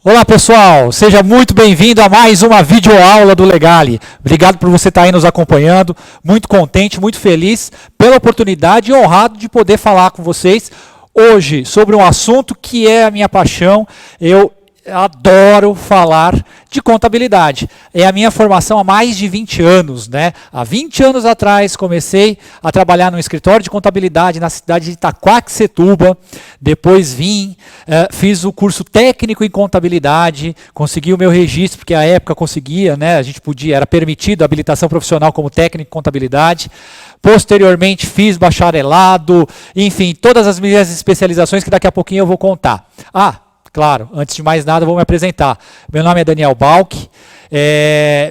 Olá pessoal, seja muito bem-vindo a mais uma videoaula do Legale. Obrigado por você estar aí nos acompanhando, muito contente, muito feliz pela oportunidade e honrado de poder falar com vocês hoje sobre um assunto que é a minha paixão. Eu adoro falar de contabilidade. É a minha formação há mais de 20 anos, né? Há 20 anos atrás comecei a trabalhar no escritório de contabilidade na cidade de Itaquaquecetuba. Depois fiz o curso técnico em contabilidade, consegui o meu registro, porque à época conseguia, né? A gente podia, era permitido a habilitação profissional como técnico em contabilidade. Posteriormente fiz bacharelado, enfim, todas as minhas especializações que daqui a pouquinho eu vou contar. Claro, antes de mais nada, eu vou me apresentar. Meu nome é Daniel Balck,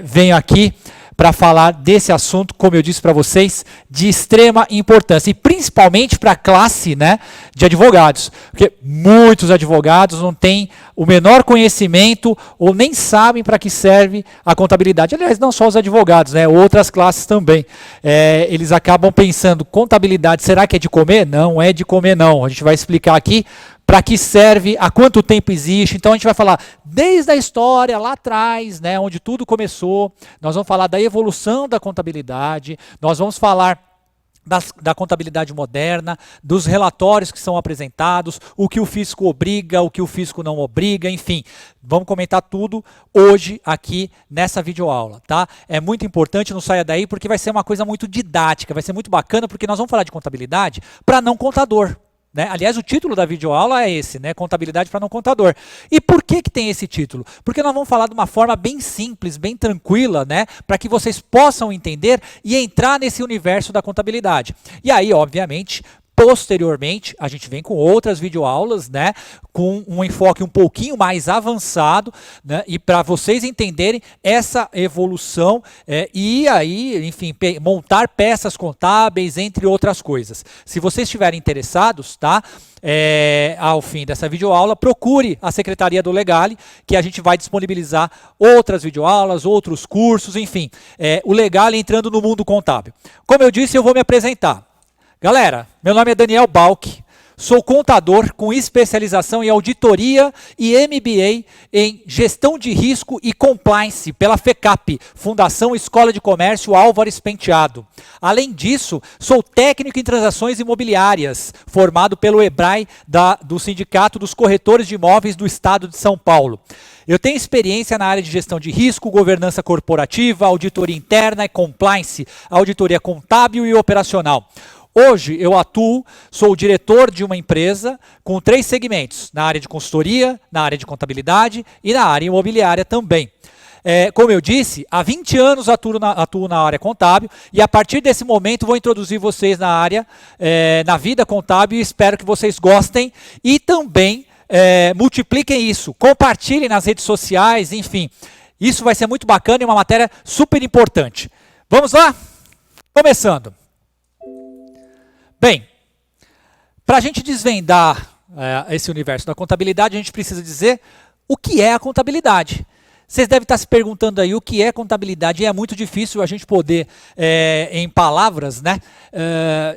venho aqui para falar desse assunto, como eu disse para vocês, de extrema importância, e principalmente para a classe, né, de advogados, porque muitos advogados não têm o menor conhecimento ou nem sabem para que serve a contabilidade. Aliás, não só os advogados, né, outras classes também. Eles acabam pensando, contabilidade, será que é de comer? Não é de comer, não. A gente vai explicar aqui para que serve, há quanto tempo existe. Então a gente vai falar desde a história lá atrás, né, onde tudo começou. Nós vamos falar da evolução da contabilidade, nós vamos falar da contabilidade moderna, dos relatórios que são apresentados, o que o fisco obriga, o que o fisco não obriga, enfim. Vamos comentar tudo hoje aqui nessa videoaula, tá? É muito importante, não saia daí, porque vai ser uma coisa muito didática, vai ser muito bacana, porque nós vamos falar de contabilidade para não contador. Né? Aliás, o título da videoaula é esse, né? Contabilidade para não contador. E por que tem esse título? Porque nós vamos falar de uma forma bem simples, bem tranquila, né? Para que vocês possam entender e entrar nesse universo da contabilidade. E aí, obviamente, posteriormente, a gente vem com outras videoaulas, né, com um enfoque um pouquinho mais avançado, né, e para vocês entenderem essa evolução e aí, enfim, montar peças contábeis, entre outras coisas. Se vocês estiverem interessados, tá, ao fim dessa videoaula, procure a Secretaria do Legale, que a gente vai disponibilizar outras videoaulas, outros cursos, enfim, o Legale entrando no mundo contábil. Como eu disse, eu vou me apresentar. Galera, meu nome é Daniel Balck, sou contador com especialização em auditoria e MBA em gestão de risco e compliance pela FECAP, Fundação Escola de Comércio Álvares Penteado. Além disso, sou técnico em transações imobiliárias, formado pelo EBRAE do Sindicato dos Corretores de Imóveis do Estado de São Paulo. Eu tenho experiência na área de gestão de risco, governança corporativa, auditoria interna e compliance, auditoria contábil e operacional. Hoje eu sou o diretor de uma empresa com 3 segmentos, na área de consultoria, na área de contabilidade e na área imobiliária também. Como eu disse, há 20 anos atuo na área contábil e a partir desse momento vou introduzir vocês na área, na vida contábil, e espero que vocês gostem e também multipliquem isso, compartilhem nas redes sociais, enfim. Isso vai ser muito bacana e uma matéria super importante. Vamos lá? Começando. Bem, para a gente desvendar esse universo da contabilidade, a gente precisa dizer o que é a contabilidade. Vocês devem estar se perguntando aí o que é contabilidade, e é muito difícil a gente poder, em palavras, né,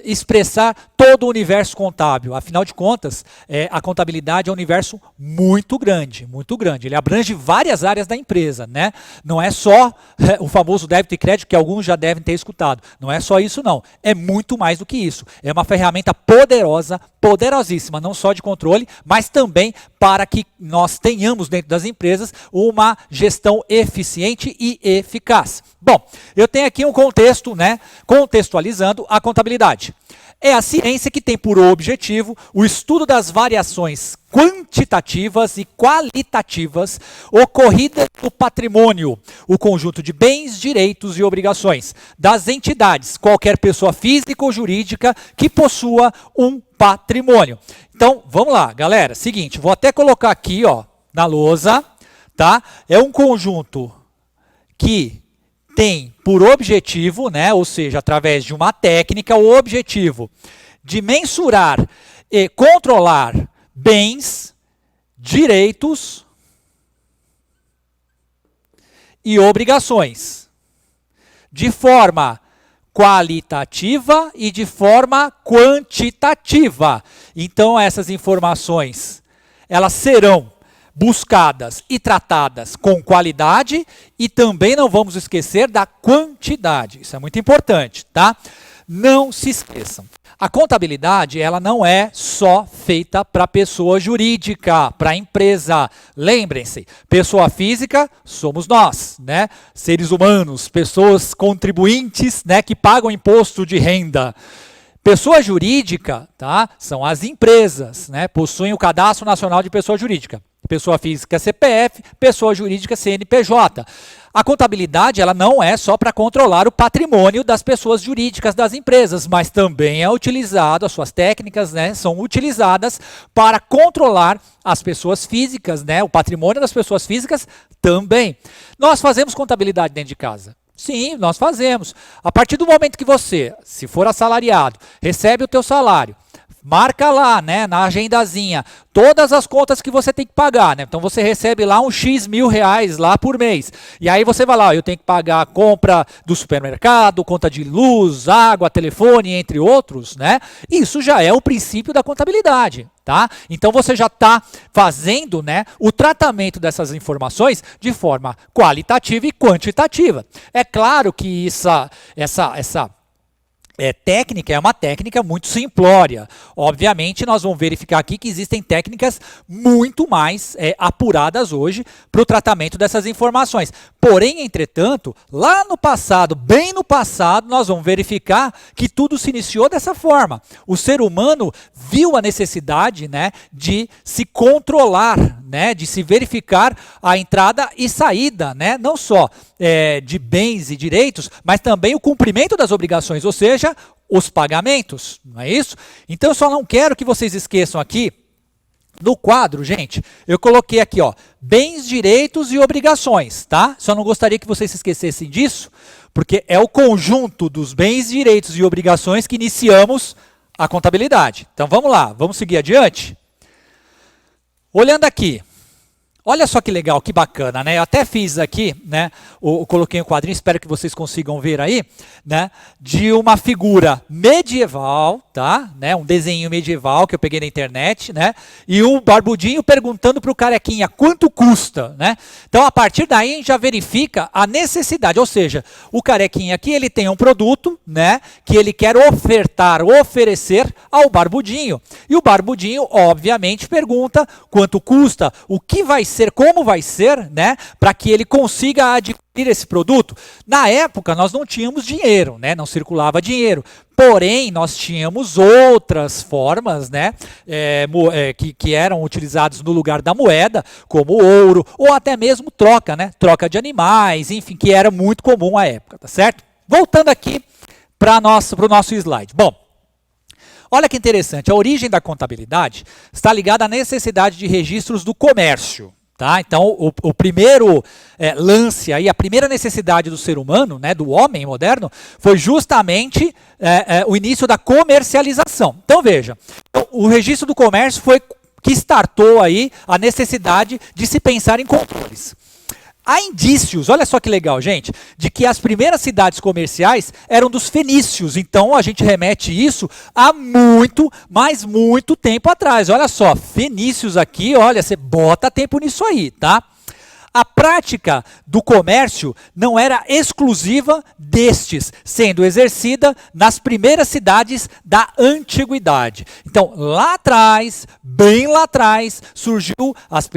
expressar todo o universo contábil. Afinal de contas, a contabilidade é um universo muito grande, muito grande. Ele abrange várias áreas da empresa, né? Não é só o famoso débito e crédito, que alguns já devem ter escutado. Não é só isso, não. É muito mais do que isso. É uma ferramenta poderosa, poderosíssima, não só de controle, mas também para que nós tenhamos dentro das empresas uma gestão eficiente e eficaz. Bom, eu tenho aqui um contexto, né, contextualizando a contabilidade. É a ciência que tem por objetivo o estudo das variações quantitativas e qualitativas ocorridas no patrimônio, o conjunto de bens, direitos e obrigações das entidades, qualquer pessoa física ou jurídica que possua um patrimônio. Então, vamos lá, galera. Seguinte, vou até colocar aqui, ó, na lousa, tá? É um conjunto que tem por objetivo, né, ou seja, através de uma técnica, o objetivo de mensurar e controlar bens, direitos e obrigações de forma qualitativa e de forma quantitativa. Então, essas informações, elas serão buscadas e tratadas com qualidade e também não vamos esquecer da quantidade. Isso é muito importante, tá? Não se esqueçam. A contabilidade, ela não é só feita para pessoa jurídica, para empresa. Lembrem-se, pessoa física somos nós, né? Seres humanos, pessoas contribuintes, né, que pagam imposto de renda. Pessoa jurídica, tá? São as empresas, né? Possuem o Cadastro Nacional de Pessoa Jurídica. Pessoa física CPF, pessoa jurídica CNPJ. A contabilidade, ela não é só para controlar o patrimônio das pessoas jurídicas das empresas, mas também é utilizado, as suas técnicas, né, são utilizadas para controlar as pessoas físicas, né, o patrimônio das pessoas físicas também. Nós fazemos contabilidade dentro de casa. Sim, nós fazemos. A partir do momento que você, se for assalariado, recebe o teu salário, marca lá, né, na agendazinha, todas as contas que você tem que pagar, né? Então você recebe lá um X mil reais lá por mês. E aí você vai lá, ó, eu tenho que pagar a compra do supermercado, conta de luz, água, telefone, entre outros, né? Isso já é o princípio da contabilidade, tá? Então você já está fazendo, né, o tratamento dessas informações de forma qualitativa e quantitativa. É claro que essa técnica é uma técnica muito simplória. Obviamente, nós vamos verificar aqui que existem técnicas muito mais apuradas hoje para o tratamento dessas informações. Porém, entretanto, lá no passado, bem no passado, nós vamos verificar que tudo se iniciou dessa forma. O ser humano viu a necessidade, né, de se controlar, né, de se verificar a entrada e saída, né, não só de bens e direitos, mas também o cumprimento das obrigações, ou seja, os pagamentos, não é isso? Então eu só não quero que vocês esqueçam aqui, no quadro, gente, eu coloquei aqui, ó, bens, direitos e obrigações, tá? Só não gostaria que vocês se esquecessem disso, porque é o conjunto dos bens, direitos e obrigações que iniciamos a contabilidade. Então vamos lá, vamos seguir adiante? Olhando aqui, olha só que legal, que bacana, né? Eu até fiz aqui, né? Coloquei um quadrinho, espero que vocês consigam ver aí, né? De uma figura medieval, tá? Né? Um desenho medieval que eu peguei na internet, né? E um barbudinho perguntando para o carequinha quanto custa, né? Então, a partir daí, a gente já verifica a necessidade, ou seja, o carequinha aqui, ele tem um produto, né? Que ele quer ofertar, oferecer ao barbudinho. E o barbudinho, obviamente, pergunta quanto custa, o que vai ser, como vai ser, né, para que ele consiga adquirir esse produto. Na época, nós não tínhamos dinheiro, né, não circulava dinheiro. Porém, nós tínhamos outras formas, né, que eram utilizadas no lugar da moeda, como ouro, ou até mesmo troca, né, troca de animais, enfim, que era muito comum à época, tá certo? Voltando aqui para o nosso slide. Bom, olha que interessante, a origem da contabilidade está ligada à necessidade de registros do comércio. Tá? Então, o primeiro lance, aí, a primeira necessidade do ser humano, né, do homem moderno, foi justamente o início da comercialização. Então, veja, o registro do comércio foi que startou aí a necessidade de se pensar em controles. Há indícios, olha só que legal, gente, de que as primeiras cidades comerciais eram dos fenícios. Então, a gente remete isso a muito, mas muito tempo atrás. Olha só, fenícios aqui, olha, você bota tempo nisso aí, tá? A prática do comércio não era exclusiva destes, sendo exercida nas primeiras cidades da antiguidade. Então, lá atrás, bem lá atrás, surgiu os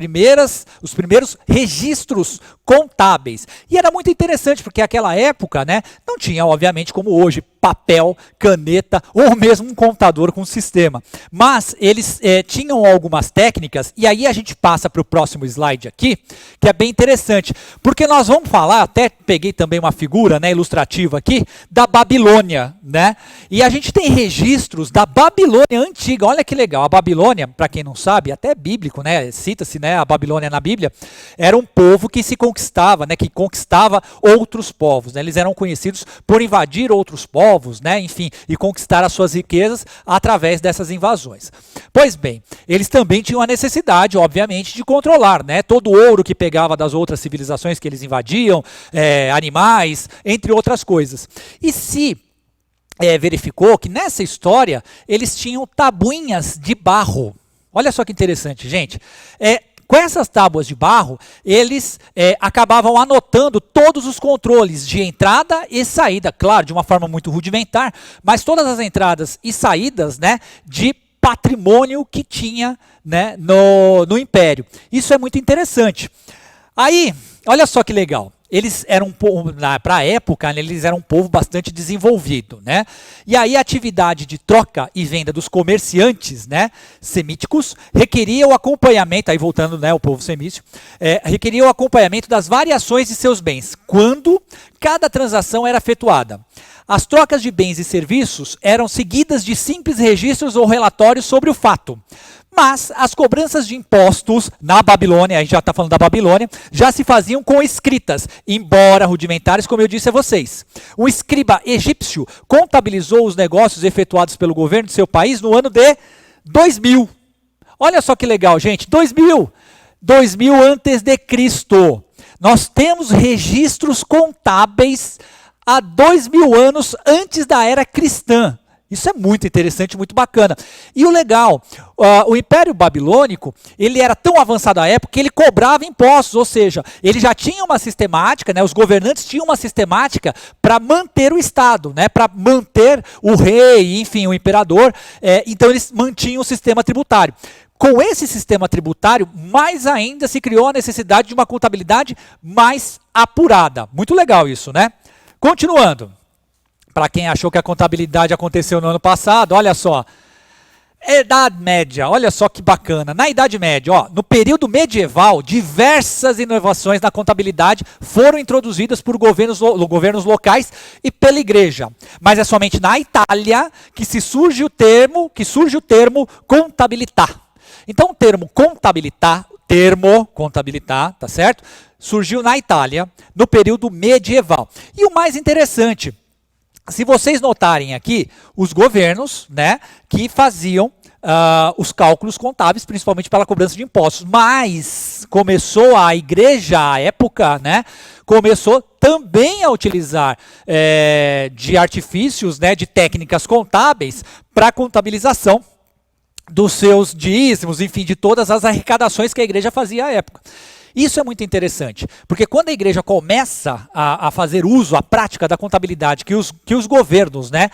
primeiros registros contábeis. E era muito interessante, porque naquela época, né, não tinha, obviamente, como hoje, papel, caneta ou mesmo um computador com sistema. Mas eles tinham algumas técnicas, e aí a gente passa para o próximo slide aqui, que é bem interessante, porque nós vamos falar, até peguei também uma figura, né, ilustrativa aqui, da Babilônia, né? E a gente tem registros da Babilônia antiga, olha que legal, a Babilônia, para quem não sabe, até é bíblico, né, cita-se, né, a Babilônia na Bíblia, era um povo que se conquistava, né, que conquistava outros povos, né? Eles eram conhecidos por invadir outros povos, né, enfim, e conquistar as suas riquezas através dessas invasões. Pois bem, eles também tinham a necessidade, obviamente, de controlar, né, todo o ouro que pegava das outras civilizações que eles invadiam, animais, entre outras coisas. E se verificou que nessa história eles tinham tabuinhas de barro. Olha só que interessante, gente. Com essas tábuas de barro, eles acabavam anotando todos os controles de entrada e saída, claro, de uma forma muito rudimentar, mas todas as entradas e saídas, né, de patrimônio que tinha, né, no Império. Isso é muito interessante. Aí, olha só que legal. Eles eram um povo, para a época, né, eles eram um povo bastante desenvolvido, né? E aí a atividade de troca e venda dos comerciantes, né, semíticos requeria o acompanhamento, aí voltando, né, o povo semítico, requeria o acompanhamento das variações de seus bens, quando cada transação era efetuada. As trocas de bens e serviços eram seguidas de simples registros ou relatórios sobre o fato. Mas as cobranças de impostos na Babilônia, a gente já está falando da Babilônia, já se faziam com escritas, embora rudimentares, como eu disse a vocês. O escriba egípcio contabilizou os negócios efetuados pelo governo de seu país no ano de 2000. Olha só que legal, gente, 2000 antes de Cristo. Nós temos registros contábeis há 2000 anos antes da era cristã. Isso é muito interessante, muito bacana. E o legal, o Império Babilônico, ele era tão avançado à época que ele cobrava impostos, ou seja, ele já tinha uma sistemática, né, os governantes tinham uma sistemática para manter o Estado, né, para manter o rei, enfim, o imperador, então eles mantinham o sistema tributário. Com esse sistema tributário, mais ainda se criou a necessidade de uma contabilidade mais apurada. Muito legal isso, né? Continuando. Para quem achou que a contabilidade aconteceu no ano passado, olha só. Idade Média, olha só que bacana. Na Idade Média, ó, no período medieval, diversas inovações na contabilidade foram introduzidas por governos locais e pela igreja. Mas é somente na Itália que surge o termo contabilità. Então o termo contabilità, tá certo? Surgiu na Itália no período medieval. E o mais interessante, se vocês notarem aqui, os governos, né, que faziam os cálculos contábeis, principalmente pela cobrança de impostos, mas começou a igreja, à época, né, começou também a utilizar de artifícios, né, de técnicas contábeis para a contabilização dos seus dízimos, enfim, de todas as arrecadações que a igreja fazia à época. Isso é muito interessante, porque quando a igreja começa a fazer uso, a prática da contabilidade que os governos, né,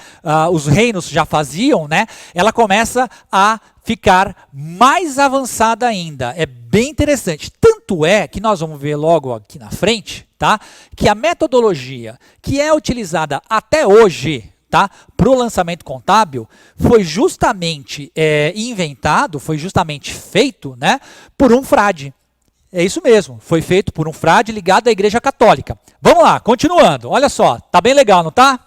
os reinos já faziam, né, ela começa a ficar mais avançada ainda. É bem interessante. Tanto é que nós vamos ver logo aqui na frente, tá, que a metodologia que é utilizada até hoje, tá, para o lançamento contábil, foi justamente inventado, foi justamente feito, né, por um frade. É isso mesmo, foi feito por um frade ligado à Igreja Católica. Vamos lá, continuando. Olha só, tá bem legal, não tá?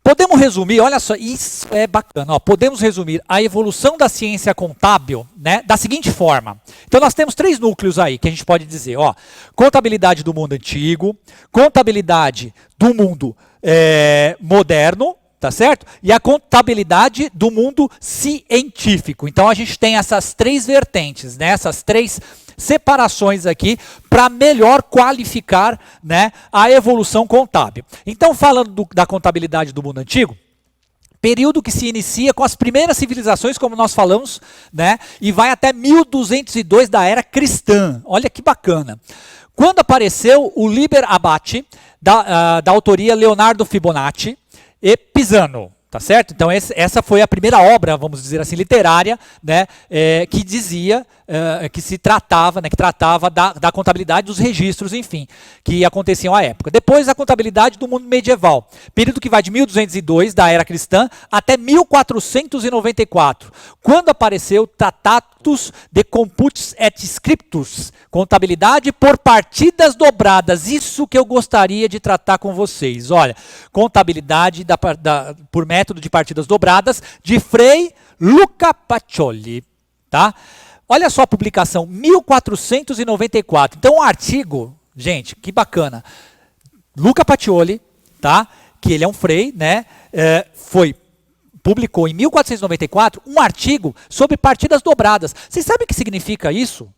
Podemos resumir, olha só, isso é bacana. Ó, podemos resumir a evolução da ciência contábil, né, da seguinte forma. Então nós temos 3 núcleos aí que a gente pode dizer. Ó, contabilidade do mundo antigo, contabilidade do mundo moderno, tá certo? E a contabilidade do mundo científico. Então a gente tem essas 3 vertentes, né? Essas 3 separações aqui para melhor qualificar, né, a evolução contábil. Então, falando da contabilidade do mundo antigo, período que se inicia com as primeiras civilizações, como nós falamos, né, e vai até 1202 da era cristã. Olha que bacana. Quando apareceu o Liber Abaci, da autoria Leonardo Fibonacci e Pisano, tá certo? Então essa foi a primeira obra, vamos dizer assim, literária, né, que dizia que se tratava, né, que tratava da contabilidade dos registros, enfim, que aconteciam à época. Depois a contabilidade do mundo medieval, período que vai de 1202 da era cristã até 1494, quando apareceu Tratatus de Computis et Scriptus, contabilidade por partidas dobradas. Isso que eu gostaria de tratar com vocês. Olha, contabilidade por método de partidas dobradas de Frei Luca Pacioli, tá? Olha só a publicação, 1494. Então, um artigo, gente, que bacana. Luca Pacioli, tá? Que ele é um frei, né? Publicou em 1494 um artigo sobre partidas dobradas. Vocês sabem o que significa isso?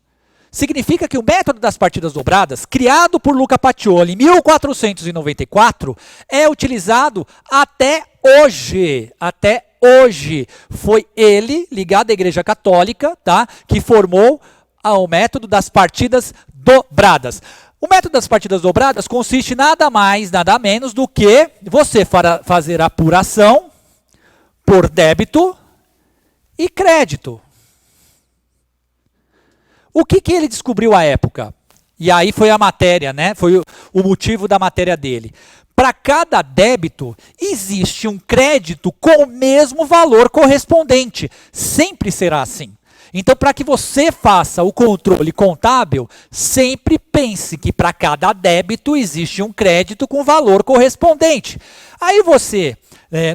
Significa que o método das partidas dobradas, criado por Luca Pacioli em 1494, é utilizado até hoje. Foi ele, ligado à Igreja Católica, tá, que formou ao método das partidas dobradas. O método das partidas dobradas consiste nada mais, nada menos do que você fazer a apuração por débito e crédito. O que ele descobriu à época? E aí foi a matéria, né? Foi o motivo da matéria dele. Para cada débito, existe um crédito com o mesmo valor correspondente. Sempre será assim. Então, para que você faça o controle contábil, sempre pense que para cada débito existe um crédito com valor correspondente. Aí você,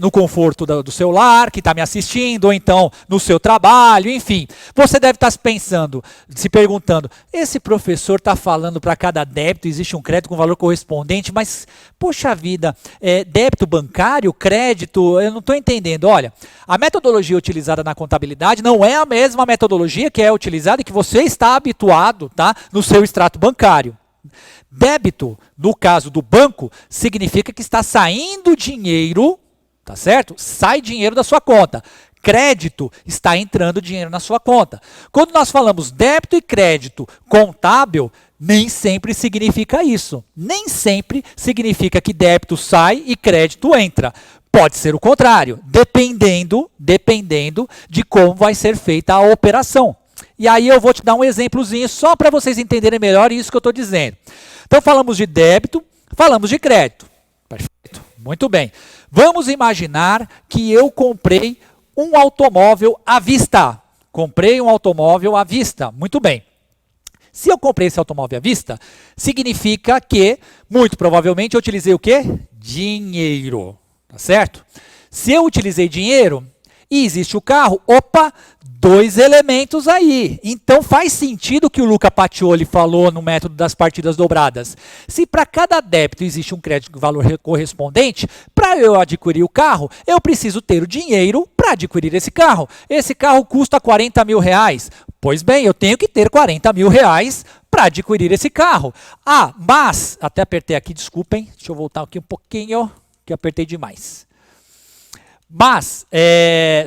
no conforto do seu lar, que está me assistindo, ou então no seu trabalho, enfim, você deve estar se perguntando, esse professor está falando para cada débito existe um crédito com valor correspondente, mas, poxa vida, débito bancário, crédito, eu não estou entendendo. Olha, a metodologia utilizada na contabilidade não é a mesma metodologia que é utilizada e que você está habituado, tá, no seu extrato bancário. Débito, no caso do banco, significa que está saindo dinheiro, tá certo? Sai dinheiro da sua conta. Crédito, está entrando dinheiro na sua conta. Quando nós falamos débito e crédito contábil, nem sempre significa isso. Nem sempre significa que débito sai e crédito entra. Pode ser o contrário, dependendo de como vai ser feita a operação. E aí eu vou te dar um exemplozinho só para vocês entenderem melhor isso que eu estou dizendo. Então falamos de débito, falamos de crédito. Perfeito, muito bem. Vamos imaginar que eu comprei um automóvel à vista. Comprei um automóvel à vista, muito bem. Se eu comprei esse automóvel à vista, significa que, muito provavelmente, eu utilizei o quê? Dinheiro, tá certo? Se eu utilizei dinheiro e existe o carro, opa, dois elementos aí. Então faz sentido o que o Luca Pacioli falou no método das partidas dobradas. Se para cada débito existe um crédito de valor correspondente, para eu adquirir o carro, eu preciso ter o dinheiro para adquirir esse carro. Esse carro custa 40 mil reais. Pois bem, eu tenho que ter 40 mil reais para adquirir esse carro. Ah, mas, até apertei aqui, desculpem, deixa eu voltar aqui um pouquinho, que eu apertei demais. Mas,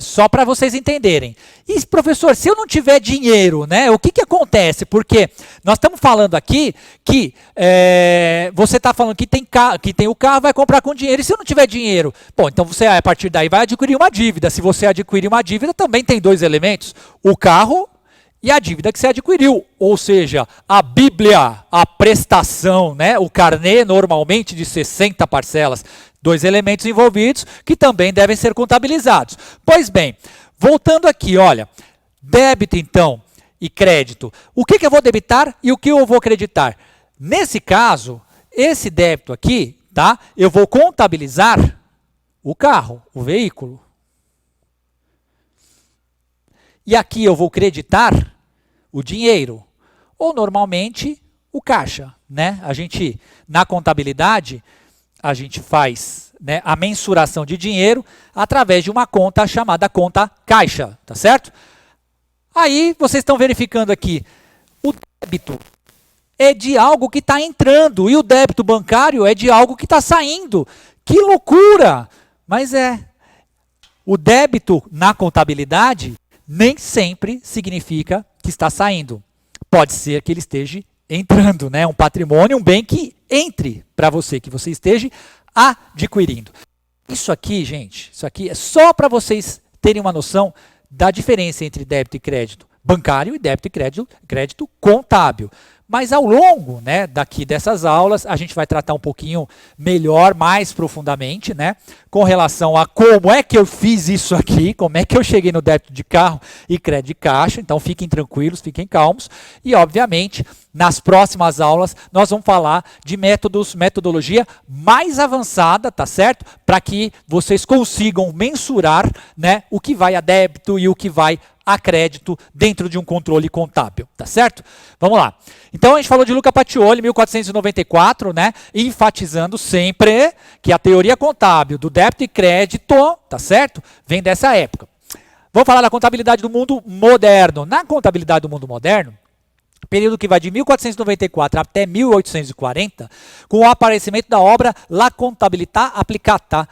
só para vocês entenderem. E, professor, se eu não tiver dinheiro, né, o que acontece? Porque nós estamos falando aqui que você está falando que tem o carro, vai comprar com dinheiro. E se eu não tiver dinheiro? Bom, então você, a partir daí, vai adquirir uma dívida. Se você adquirir uma dívida, também tem dois elementos. O carro e a dívida que você adquiriu. Ou seja, a Bíblia, a prestação, né, o carnê normalmente de 60 parcelas. Dois elementos envolvidos que também devem ser contabilizados. Pois bem, voltando aqui, olha, débito então e crédito. O que eu vou debitar e o que eu vou acreditar? Nesse caso, esse débito aqui, tá? Eu vou contabilizar o carro, o veículo. E aqui eu vou creditar o dinheiro, ou normalmente o caixa, né? A gente, na contabilidade, a gente faz, né, a mensuração de dinheiro através de uma conta chamada conta caixa, tá certo? Aí vocês estão verificando aqui, o débito é de algo que está entrando e o débito bancário é de algo que está saindo. Que loucura! Mas o débito na contabilidade nem sempre significa que está saindo. Pode ser que ele esteja entrando, né? Um patrimônio, um bem que entre para você, que você esteja adquirindo. Isso aqui, gente, isso aqui é só para vocês terem uma noção da diferença entre débito e crédito bancário e débito e crédito contábil. Mas ao longo, né, daqui dessas aulas, a gente vai tratar um pouquinho melhor, mais profundamente, né, com relação a como é que eu fiz isso aqui, como é que eu cheguei no débito de carro e crédito de caixa. Então fiquem tranquilos, fiquem calmos. E obviamente, nas próximas aulas, nós vamos falar de metodologia mais avançada, tá certo? Para que vocês consigam mensurar, né, o que vai a débito e o que vai a crédito dentro de um controle contábil, tá certo? Vamos lá. Então a gente falou de Luca Pacioli, 1494, né? Enfatizando sempre que a teoria contábil do débito e crédito, tá certo? Vem dessa época. Vamos falar da contabilidade do mundo moderno. Na contabilidade do mundo moderno, período que vai de 1494 até 1840, com o aparecimento da obra La Contabilità Applicata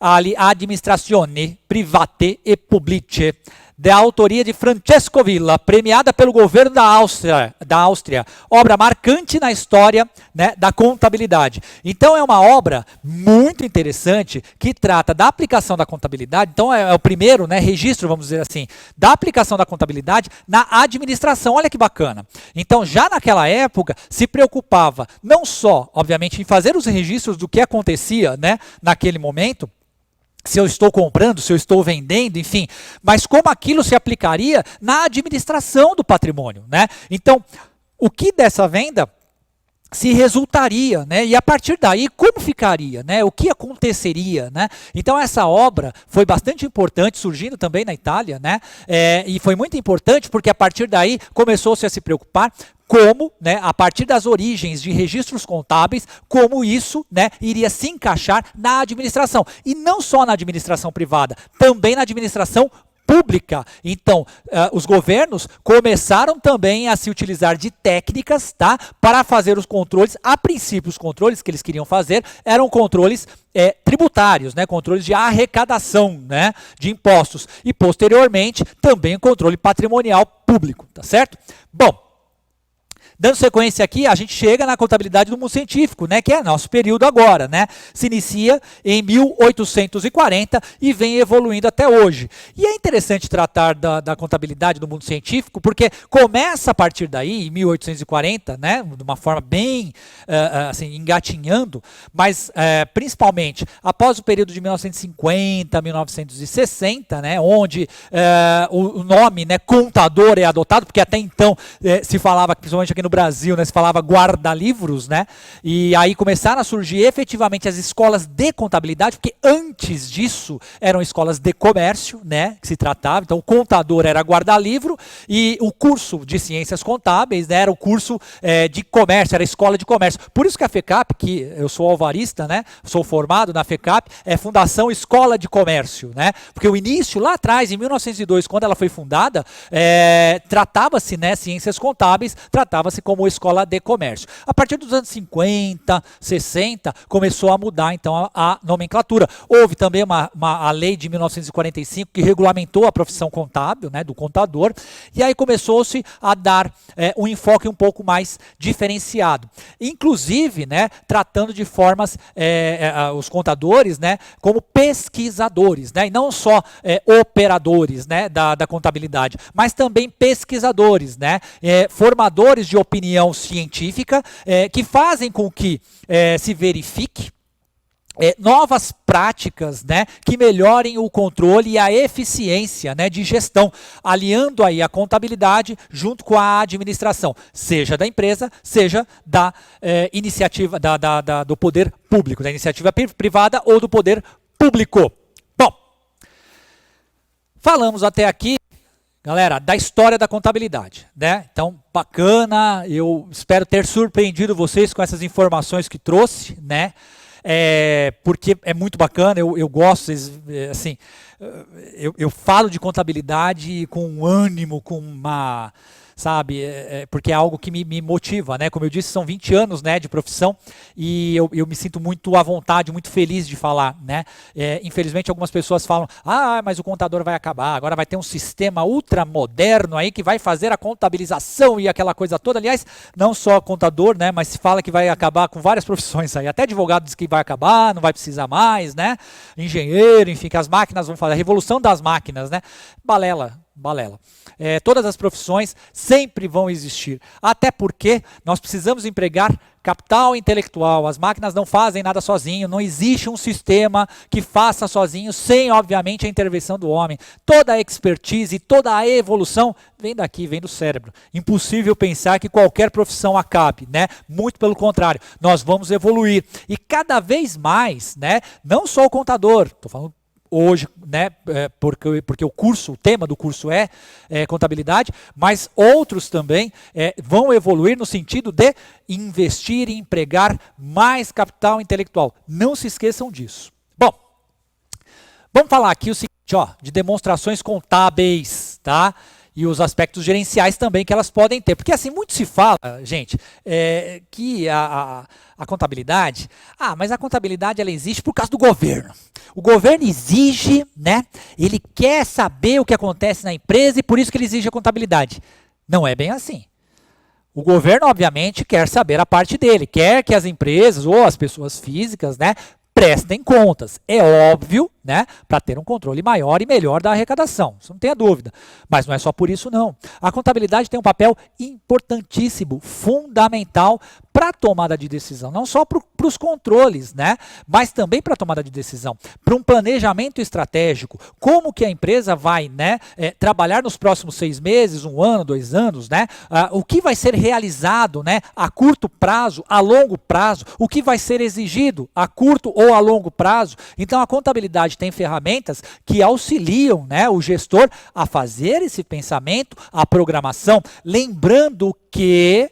alle Amministrazioni Private e Pubbliche, da autoria de Francesco Villa, premiada pelo governo da Áustria, obra marcante na história, né, da contabilidade. Então é uma obra muito interessante que trata da aplicação da contabilidade. Então é o primeiro, né, registro, vamos dizer assim, da aplicação da contabilidade na administração. Olha que bacana. Então já naquela época se preocupava não só, obviamente, em fazer os registros do que acontecia, né, naquele momento, se eu estou comprando, se eu estou vendendo, enfim, mas como aquilo se aplicaria na administração do patrimônio, né? Então, o que dessa venda se resultaria, né? E a partir daí, como ficaria, né? O que aconteceria, né? Então essa obra foi bastante importante, surgindo também na Itália, né? E foi muito importante porque a partir daí começou-se a se preocupar como, né, a partir das origens de registros contábeis, como isso, né, iria se encaixar na administração. E não só na administração privada, também na administração pública. Então, os governos começaram também a se utilizar de técnicas, tá, para fazer os controles. A princípio, os controles que eles queriam fazer eram controles tributários, né, controles de arrecadação, né, de impostos. E, posteriormente, também controle patrimonial público, tá certo? Bom, dando sequência aqui, a gente chega na contabilidade do mundo científico, né, que é nosso período agora, né? Se inicia em 1840 e vem evoluindo até hoje. E é interessante tratar da contabilidade do mundo científico, porque começa a partir daí, em 1840, né, de uma forma bem assim, engatinhando, mas principalmente após o período de 1950, 1960, né, onde o nome, né, contador é adotado, porque até então se falava, principalmente aqui no Brasil, né, se falava guarda-livros, né, e aí começaram a surgir efetivamente as escolas de contabilidade, porque antes disso eram escolas de comércio, né, que se tratava. Então o contador era guarda-livro e o curso de ciências contábeis, né, era o curso de comércio, era a escola de comércio. Por isso que a FECAP, que eu sou alvarista, né, sou formado na FECAP, é Fundação Escola de Comércio, né, porque o início lá atrás, em 1902, quando ela foi fundada, tratava-se, né, ciências contábeis, tratava-se como escola de comércio. A partir dos anos 50, 60, começou a mudar então a nomenclatura. Houve também a lei de 1945 que regulamentou a profissão contábil, né, do contador, e aí começou-se a dar um enfoque um pouco mais diferenciado. Inclusive, né, tratando de formas, os contadores, né, como pesquisadores, né, e não só operadores, né, da contabilidade, mas também pesquisadores, né, formadores de opinião científica, que fazem com que se verifique novas práticas, né, que melhorem o controle e a eficiência, né, de gestão, aliando aí a contabilidade junto com a administração, seja da empresa, seja da iniciativa do poder público, da iniciativa privada ou do poder público. Bom, falamos até aqui, galera, da história da contabilidade, né? Então, bacana, eu espero ter surpreendido vocês com essas informações que trouxe, né? Porque é muito bacana, eu gosto, assim, eu falo de contabilidade com ânimo, com uma, sabe, porque é algo que me motiva, né? Como eu disse, são 20 anos, né, de profissão, e eu me sinto muito à vontade, muito feliz de falar, né? Infelizmente algumas pessoas falam, mas o contador vai acabar, agora vai ter um sistema ultramoderno aí que vai fazer a contabilização e aquela coisa toda. Aliás, não só contador, né, mas se fala que vai acabar com várias profissões aí, até advogado diz que vai acabar, não vai precisar mais, né? Engenheiro, enfim, que as máquinas vão fazer, a revolução das máquinas, né? Balela. Todas as profissões sempre vão existir, até porque nós precisamos empregar capital intelectual. As máquinas não fazem nada sozinho, não existe um sistema que faça sozinho, sem, obviamente, a intervenção do homem. Toda a expertise, toda a evolução vem daqui, vem do cérebro. Impossível pensar que qualquer profissão acabe, né? Muito pelo contrário, nós vamos evoluir. E cada vez mais, né? Não só o contador, estou falando hoje, né, porque o tema do curso é contabilidade, mas outros também vão evoluir no sentido de investir e empregar mais capital intelectual. Não se esqueçam disso. Bom, vamos falar aqui o seguinte, ó, de demonstrações contábeis, tá? E os aspectos gerenciais também que elas podem ter. Porque assim, muito se fala, gente, que a contabilidade, mas a contabilidade ela existe por causa do governo. O governo exige, né? Ele quer saber o que acontece na empresa e por isso que ele exige a contabilidade. Não é bem assim. O governo, obviamente, quer saber a parte dele, quer que as empresas ou as pessoas físicas, né, prestem contas. É óbvio, né, para ter um controle maior e melhor da arrecadação. Isso não tenha dúvida. Mas não é só por isso, não. A contabilidade tem um papel importantíssimo, fundamental para a tomada de decisão. Não só para os controles, né, mas também para a tomada de decisão. Para um planejamento estratégico. Como que a empresa vai, né, trabalhar nos próximos 6 meses, 1 ano, 2 anos, né? O que vai ser realizado, né, a curto prazo, a longo prazo. O que vai ser exigido a curto ou a longo prazo. Então a contabilidade tem ferramentas que auxiliam, né, o gestor a fazer esse pensamento, a programação, lembrando que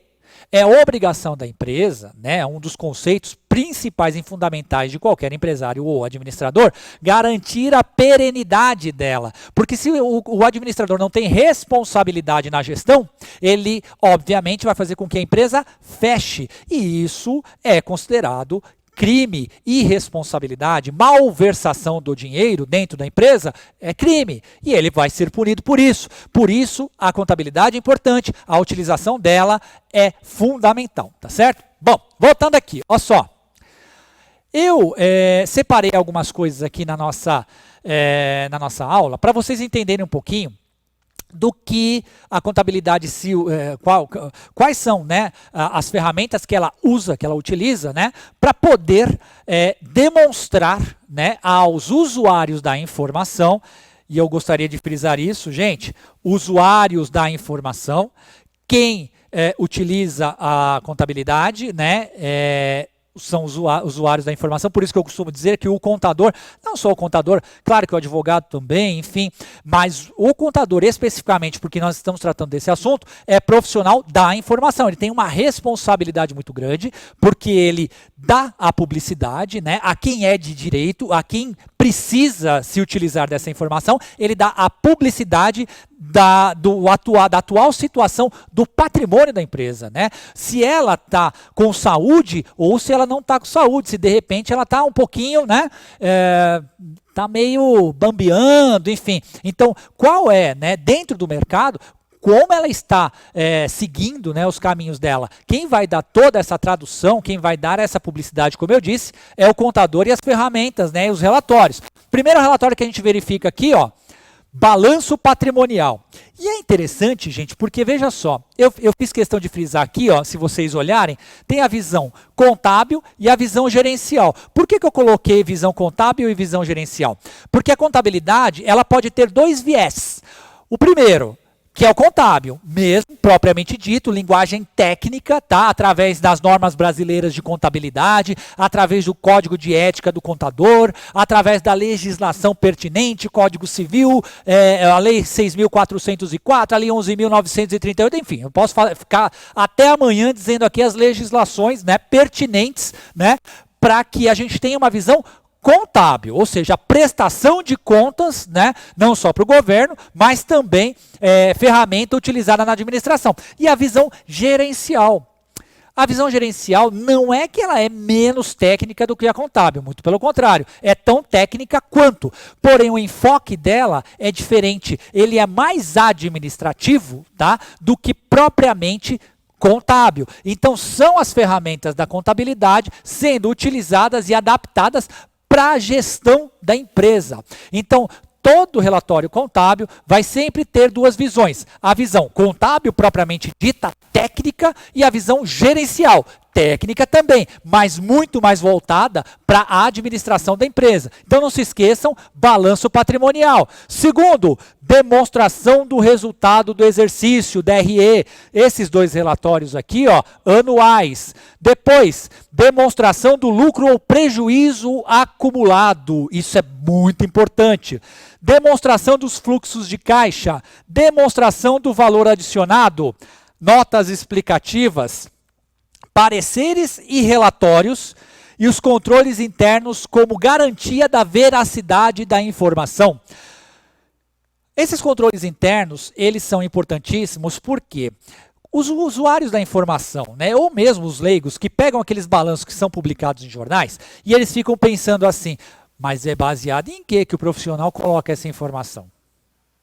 é obrigação da empresa, né, um dos conceitos principais e fundamentais de qualquer empresário ou administrador, garantir a perenidade dela. Porque se o administrador não tem responsabilidade na gestão, ele obviamente vai fazer com que a empresa feche. E isso é considerado crime, irresponsabilidade, malversação do dinheiro dentro da empresa é crime e ele vai ser punido por isso. Por isso, a contabilidade é importante, a utilização dela é fundamental, tá certo? Bom, voltando aqui, olha só. Eu separei algumas coisas aqui na nossa aula para vocês entenderem um pouquinho do que a contabilidade, quais são, né, as ferramentas que ela usa, que ela utiliza, né, para poder demonstrar, né, aos usuários da informação, e eu gostaria de frisar isso, gente, usuários da informação, quem utiliza a contabilidade, né, são usuários da informação, por isso que eu costumo dizer que o contador, não só o contador, claro que o advogado também, enfim, mas o contador especificamente, porque nós estamos tratando desse assunto, é profissional da informação, ele tem uma responsabilidade muito grande, porque ele dá a publicidade, né, a quem é de direito, a quem precisa se utilizar dessa informação, ele dá a publicidade da atual situação do patrimônio da empresa, né? Se ela está com saúde ou se ela não está com saúde, se de repente ela está um pouquinho, né? Está meio bambeando, enfim. Então, qual é, né, dentro do mercado, como ela está seguindo, né, os caminhos dela? Quem vai dar toda essa tradução, quem vai dar essa publicidade, como eu disse, é o contador e as ferramentas, né, e os relatórios. Primeiro relatório que a gente verifica aqui, ó, balanço patrimonial. E é interessante, gente, porque veja só, eu fiz questão de frisar aqui, ó, se vocês olharem, tem a visão contábil e a visão gerencial. Por que eu coloquei visão contábil e visão gerencial? Porque a contabilidade, ela pode ter 2 viés. O primeiro, que é o contábil, mesmo propriamente dito, linguagem técnica, tá? Através das normas brasileiras de contabilidade, através do Código de Ética do Contador, através da legislação pertinente, Código Civil, a Lei 6.404, a Lei 11.938, enfim, eu posso ficar até amanhã dizendo aqui as legislações, né, pertinentes, né, para que a gente tenha uma visão contábil, ou seja, a prestação de contas, né, não só para o governo, mas também ferramenta utilizada na administração. E a visão gerencial. A visão gerencial não é que ela é menos técnica do que a contábil, muito pelo contrário, é tão técnica quanto. Porém, o enfoque dela é diferente, ele é mais administrativo, tá, do que propriamente contábil. Então, são as ferramentas da contabilidade sendo utilizadas e adaptadas para a gestão da empresa. Então, todo relatório contábil vai sempre ter 2 visões. A visão contábil, propriamente dita, técnica, e a visão gerencial, técnica também, mas muito mais voltada para a administração da empresa. Então não se esqueçam, balanço patrimonial. Segundo, demonstração do resultado do exercício, DRE. Esses 2 relatórios aqui, ó, anuais. Depois, demonstração do lucro ou prejuízo acumulado. Isso é muito importante. Demonstração dos fluxos de caixa. Demonstração do valor adicionado. Notas explicativas. Pareceres e relatórios e os controles internos como garantia da veracidade da informação. Esses controles internos, eles são importantíssimos porque os usuários da informação, né, ou mesmo os leigos que pegam aqueles balanços que são publicados em jornais e eles ficam pensando assim, mas é baseado em que o profissional coloca essa informação?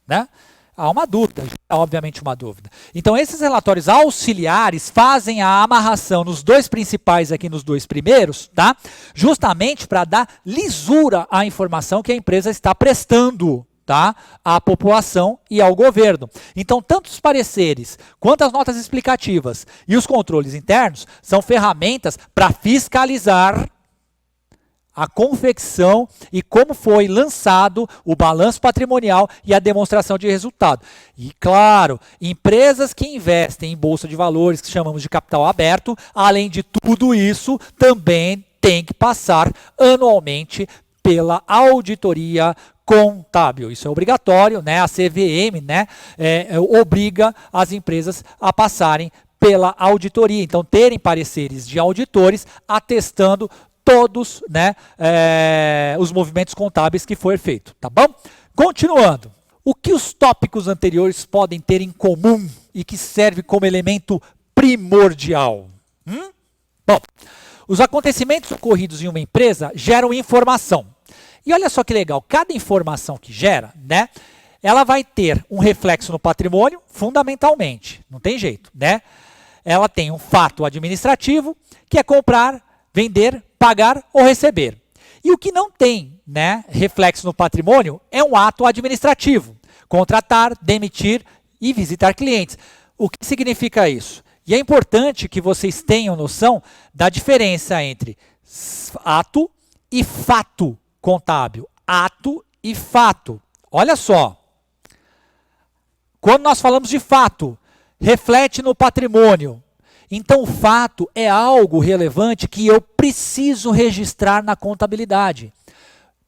Né? Há uma dúvida, obviamente uma dúvida. Então esses relatórios auxiliares fazem a amarração nos dois principais aqui, nos dois primeiros, tá? Justamente para dar lisura à informação que a empresa está prestando, tá? À população e ao governo. Então tanto os pareceres quanto as notas explicativas e os controles internos são ferramentas para fiscalizar a confecção e como foi lançado o balanço patrimonial e a demonstração de resultado. E, claro, empresas que investem em bolsa de valores, que chamamos de capital aberto, além de tudo isso, também tem que passar anualmente pela auditoria contábil. Isso é obrigatório, né? A CVM, né, obriga as empresas a passarem pela auditoria. Então, terem pareceres de auditores atestando todos, né, os movimentos contábeis que foi feito, tá bom? Continuando, o que os tópicos anteriores podem ter em comum e que serve como elemento primordial? Bom, os acontecimentos ocorridos em uma empresa geram informação. E olha só que legal, cada informação que gera, né, ela vai ter um reflexo no patrimônio, fundamentalmente, não tem jeito, né? Ela tem um fato administrativo, que é comprar, vender, pagar ou receber. E o que não tem, né, reflexo no patrimônio é um ato administrativo. Contratar, demitir e visitar clientes. O que significa isso? E é importante que vocês tenham noção da diferença entre ato e fato contábil. Ato e fato. Olha só. Quando nós falamos de fato, reflete no patrimônio. Então, o fato é algo relevante que eu preciso registrar na contabilidade.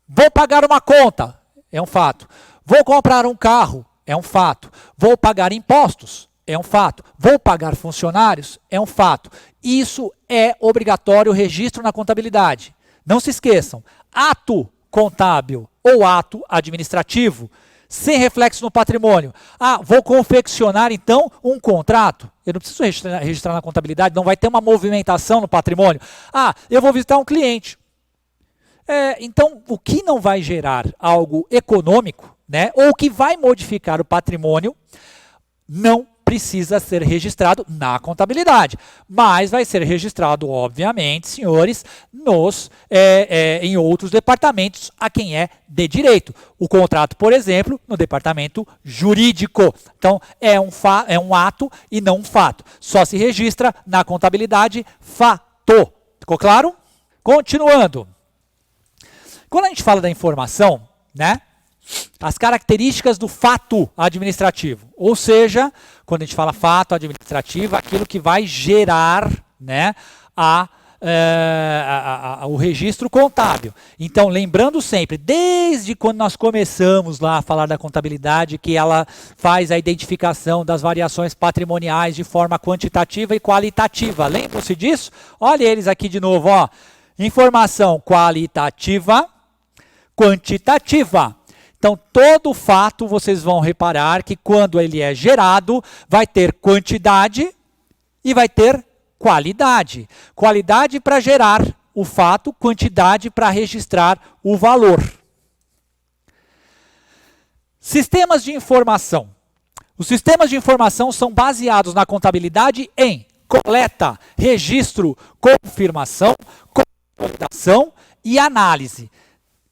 Vou pagar uma conta, é um fato. Vou comprar um carro, é um fato. Vou pagar impostos, é um fato. Vou pagar funcionários, é um fato. Isso é obrigatório registro na contabilidade. Não se esqueçam, ato contábil ou ato administrativo, sem reflexo no patrimônio. Ah, vou confeccionar então um contrato. Eu não preciso registrar na contabilidade, não vai ter uma movimentação no patrimônio. Ah, eu vou visitar um cliente. Então, o que não vai gerar algo econômico, né, ou que vai modificar o patrimônio, não precisa ser registrado na contabilidade, mas vai ser registrado, obviamente, senhores, em outros departamentos a quem é de direito. O contrato, por exemplo, no departamento jurídico. Então, é um ato e não um fato. Só se registra na contabilidade fato. Ficou claro? Continuando. Quando a gente fala da informação, né, as características do fato administrativo, ou seja, quando a gente fala fato administrativo, aquilo que vai gerar, né, o registro contábil. Então, lembrando sempre, desde quando nós começamos lá a falar da contabilidade, que ela faz a identificação das variações patrimoniais de forma quantitativa e qualitativa. Lembram-se disso? Olha eles aqui de novo, ó. Informação qualitativa, quantitativa. Então, todo fato, vocês vão reparar que quando ele é gerado, vai ter quantidade e vai ter qualidade. Qualidade para gerar o fato, quantidade para registrar o valor. Sistemas de informação. Os sistemas de informação são baseados na contabilidade em coleta, registro, confirmação, consolidação e análise.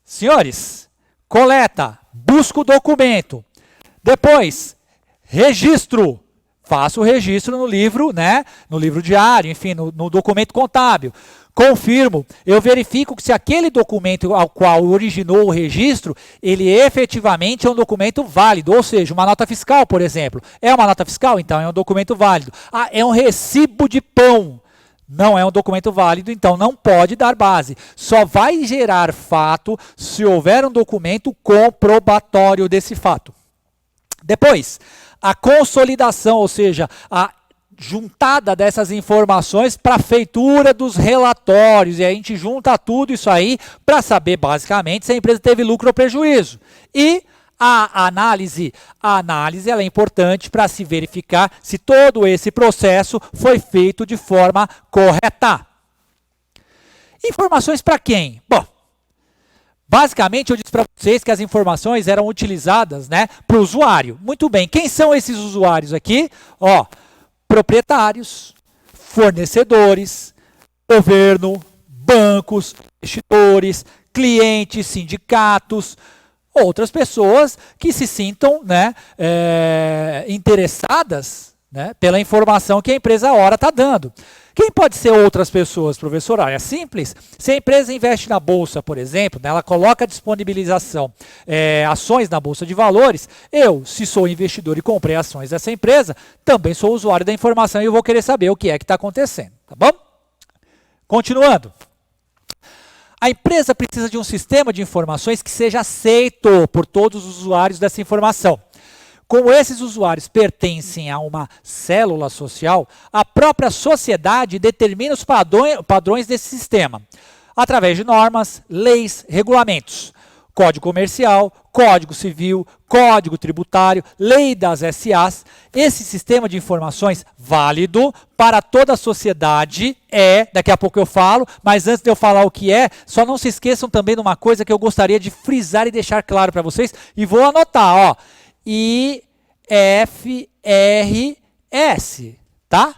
Senhores, coleta, busco o documento. Depois, registro. Faço o registro no livro, né? No livro diário, enfim, no documento contábil. Confirmo. Eu verifico que se aquele documento ao qual originou o registro, ele efetivamente é um documento válido. Ou seja, uma nota fiscal, por exemplo. É uma nota fiscal? Então é um documento válido. Ah, é um recibo de pão. Não é um documento válido, então não pode dar base. Só vai gerar fato se houver um documento comprobatório desse fato. Depois, a consolidação, ou seja, a juntada dessas informações para a feitura dos relatórios. E a gente junta tudo isso aí para saber, basicamente, se a empresa teve lucro ou prejuízo. E A análise ela é importante para se verificar se todo esse processo foi feito de forma correta. Informações para quem? Bom, basicamente eu disse para vocês que as informações eram utilizadas, né, para o usuário. Muito bem, quem são esses usuários aqui? Ó, proprietários, fornecedores, governo, bancos, investidores, clientes, sindicatos, outras pessoas que se sintam, né, interessadas, né, pela informação que a empresa ora está dando. Quem pode ser outras pessoas, professor? É simples. Se a empresa investe na Bolsa, por exemplo, né, ela coloca a disponibilização, ações na Bolsa de Valores, eu, se sou investidor e comprei ações dessa empresa, também sou usuário da informação e eu vou querer saber o que é que está acontecendo. Tá bom? Continuando. A empresa precisa de um sistema de informações que seja aceito por todos os usuários dessa informação. Como esses usuários pertencem a uma célula social, a própria sociedade determina os padrões desse sistema, através de normas, leis, regulamentos. Código Comercial, Código Civil, Código Tributário, Lei das SAs. Esse sistema de informações válido para toda a sociedade daqui a pouco eu falo, mas antes de eu falar o que só não se esqueçam também de uma coisa que eu gostaria de frisar e deixar claro para vocês, e vou anotar, ó, IFRS, tá?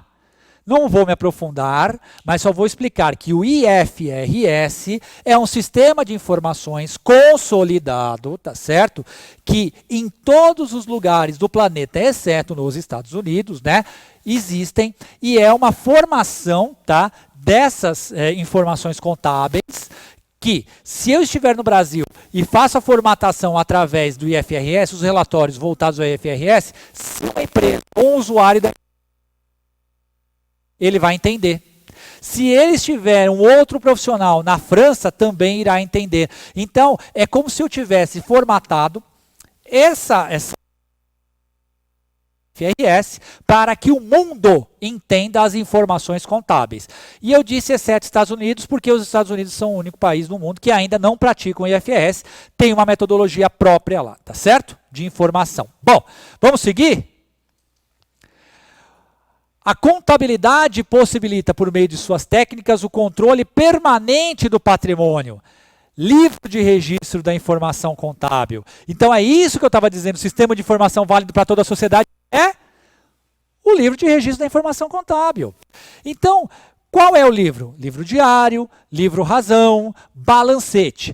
Não vou me aprofundar, mas só vou explicar que o IFRS é um sistema de informações consolidado, tá certo? Que em todos os lugares do planeta, exceto nos Estados Unidos, né, existem, e é uma formação, tá, dessas informações contábeis, que se eu estiver no Brasil e faço a formatação através do IFRS, os relatórios voltados ao IFRS, se uma empresa ou um usuário ele vai entender. Se ele estiver um outro profissional na França, também irá entender. Então, é como se eu tivesse formatado essa IFRS para que o mundo entenda as informações contábeis. E eu disse exceto Estados Unidos, porque os Estados Unidos são o único país no mundo que ainda não praticam o IFRS, tem uma metodologia própria lá, tá certo? De informação. Bom, vamos seguir? A contabilidade possibilita, por meio de suas técnicas, o controle permanente do patrimônio. Livro de registro da informação contábil. Então é isso que eu estava dizendo, o sistema de informação válido para toda a sociedade é o livro de registro da informação contábil. Então, qual é o livro? Livro diário, livro razão, balancete.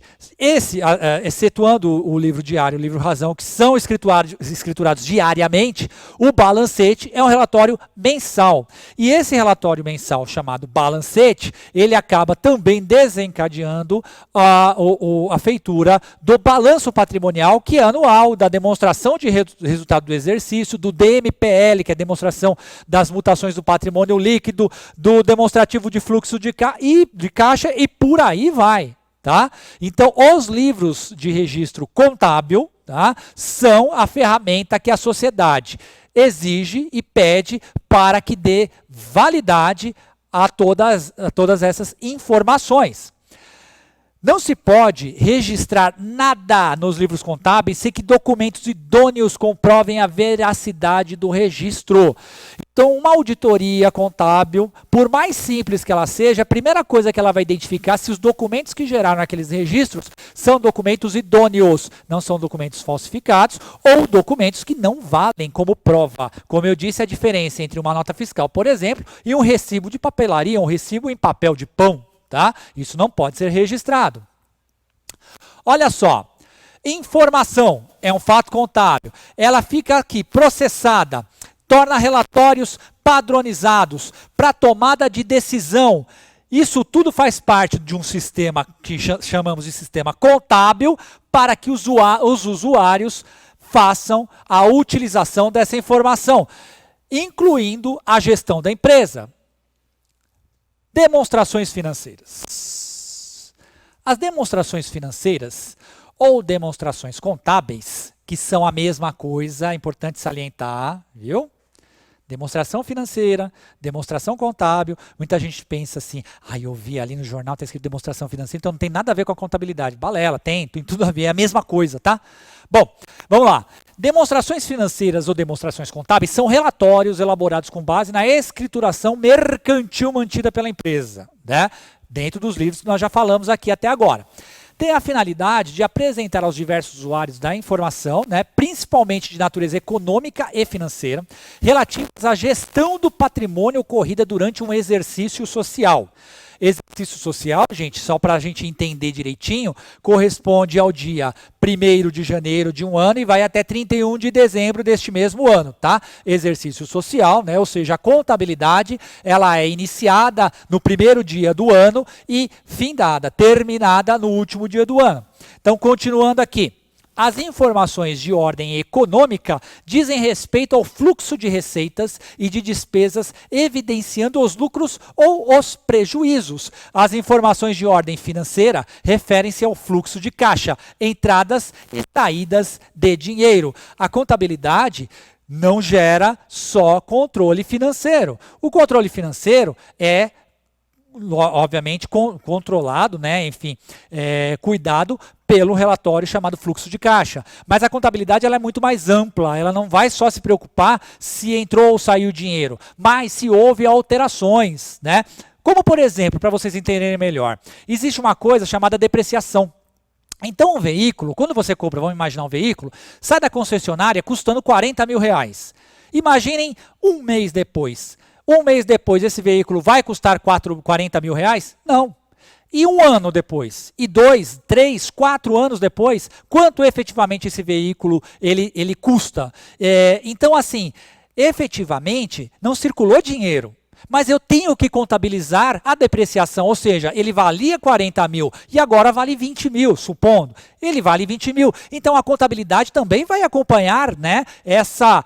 Excetuando o livro diário e o livro razão, que são escriturados diariamente, o balancete é um relatório mensal. E esse relatório mensal, chamado balancete, ele acaba também desencadeando a feitura do balanço patrimonial, que é anual, da demonstração de resultado do exercício, do DMPL, que é a demonstração das mutações do patrimônio líquido, do demonstrativo de fluxo de caixa e por aí vai. Tá? Então, os livros de registro contábil, tá, são a ferramenta que a sociedade exige e pede para que dê validade a todas essas informações. Não se pode registrar nada nos livros contábeis sem que documentos idôneos comprovem a veracidade do registro. Então, uma auditoria contábil, por mais simples que ela seja, a primeira coisa que ela vai identificar se os documentos que geraram aqueles registros são documentos idôneos, não são documentos falsificados ou documentos que não valem como prova. Como eu disse, a diferença entre uma nota fiscal, por exemplo, e um recibo de papelaria, um recibo em papel de pão. Tá? Isso não pode ser registrado. Olha só, informação é um fato contábil. Ela fica aqui processada, torna relatórios padronizados para tomada de decisão. Isso tudo faz parte de um sistema que chamamos de sistema contábil para que os usuários façam a utilização dessa informação, incluindo a gestão da empresa. Demonstrações financeiras. As demonstrações financeiras ou demonstrações contábeis, que são a mesma coisa, é importante salientar, viu? Demonstração financeira, demonstração contábil. Muita gente pensa assim, eu vi ali no jornal, está escrito demonstração financeira, então não tem nada a ver com a contabilidade. Balela, tem tudo a ver, é a mesma coisa, tá? Bom, vamos lá. Demonstrações financeiras ou demonstrações contábeis são relatórios elaborados com base na escrituração mercantil mantida pela empresa, né? Dentro dos livros que nós já falamos aqui até agora. Tem a finalidade de apresentar aos diversos usuários da informação, né, principalmente de natureza econômica e financeira, relativas à gestão do patrimônio ocorrida durante um exercício social. Exercício social, gente, só para a gente entender direitinho, corresponde ao dia 1º de janeiro de um ano e vai até 31 de dezembro deste mesmo ano, tá? Exercício social, né? Ou seja, a contabilidade, ela é iniciada no 1º dia do ano e findada, terminada no último dia do ano. Então, continuando aqui. As informações de ordem econômica dizem respeito ao fluxo de receitas e de despesas, evidenciando os lucros ou os prejuízos. As informações de ordem financeira referem-se ao fluxo de caixa, entradas e saídas de dinheiro. A contabilidade não gera só controle financeiro. O controle financeiro é obviamente controlado, né? Enfim, cuidado pelo relatório chamado fluxo de caixa. Mas a contabilidade ela é muito mais ampla, ela não vai só se preocupar se entrou ou saiu dinheiro, mas se houve alterações, né? Como, por exemplo, para vocês entenderem melhor, existe uma coisa chamada depreciação. Então, um veículo, quando você compra, vamos imaginar um veículo, sai da concessionária custando 40 mil reais. Imaginem um mês depois. Um mês depois, esse veículo vai custar 40 mil reais? Não. E um ano depois? E 2, 3, 4 anos depois? Quanto efetivamente esse veículo ele custa? Então, assim, efetivamente, não circulou dinheiro. Mas eu tenho que contabilizar a depreciação, ou seja, ele valia 40 mil e agora vale 20 mil, supondo. Ele vale 20 mil. Então, a contabilidade também vai acompanhar, né, essa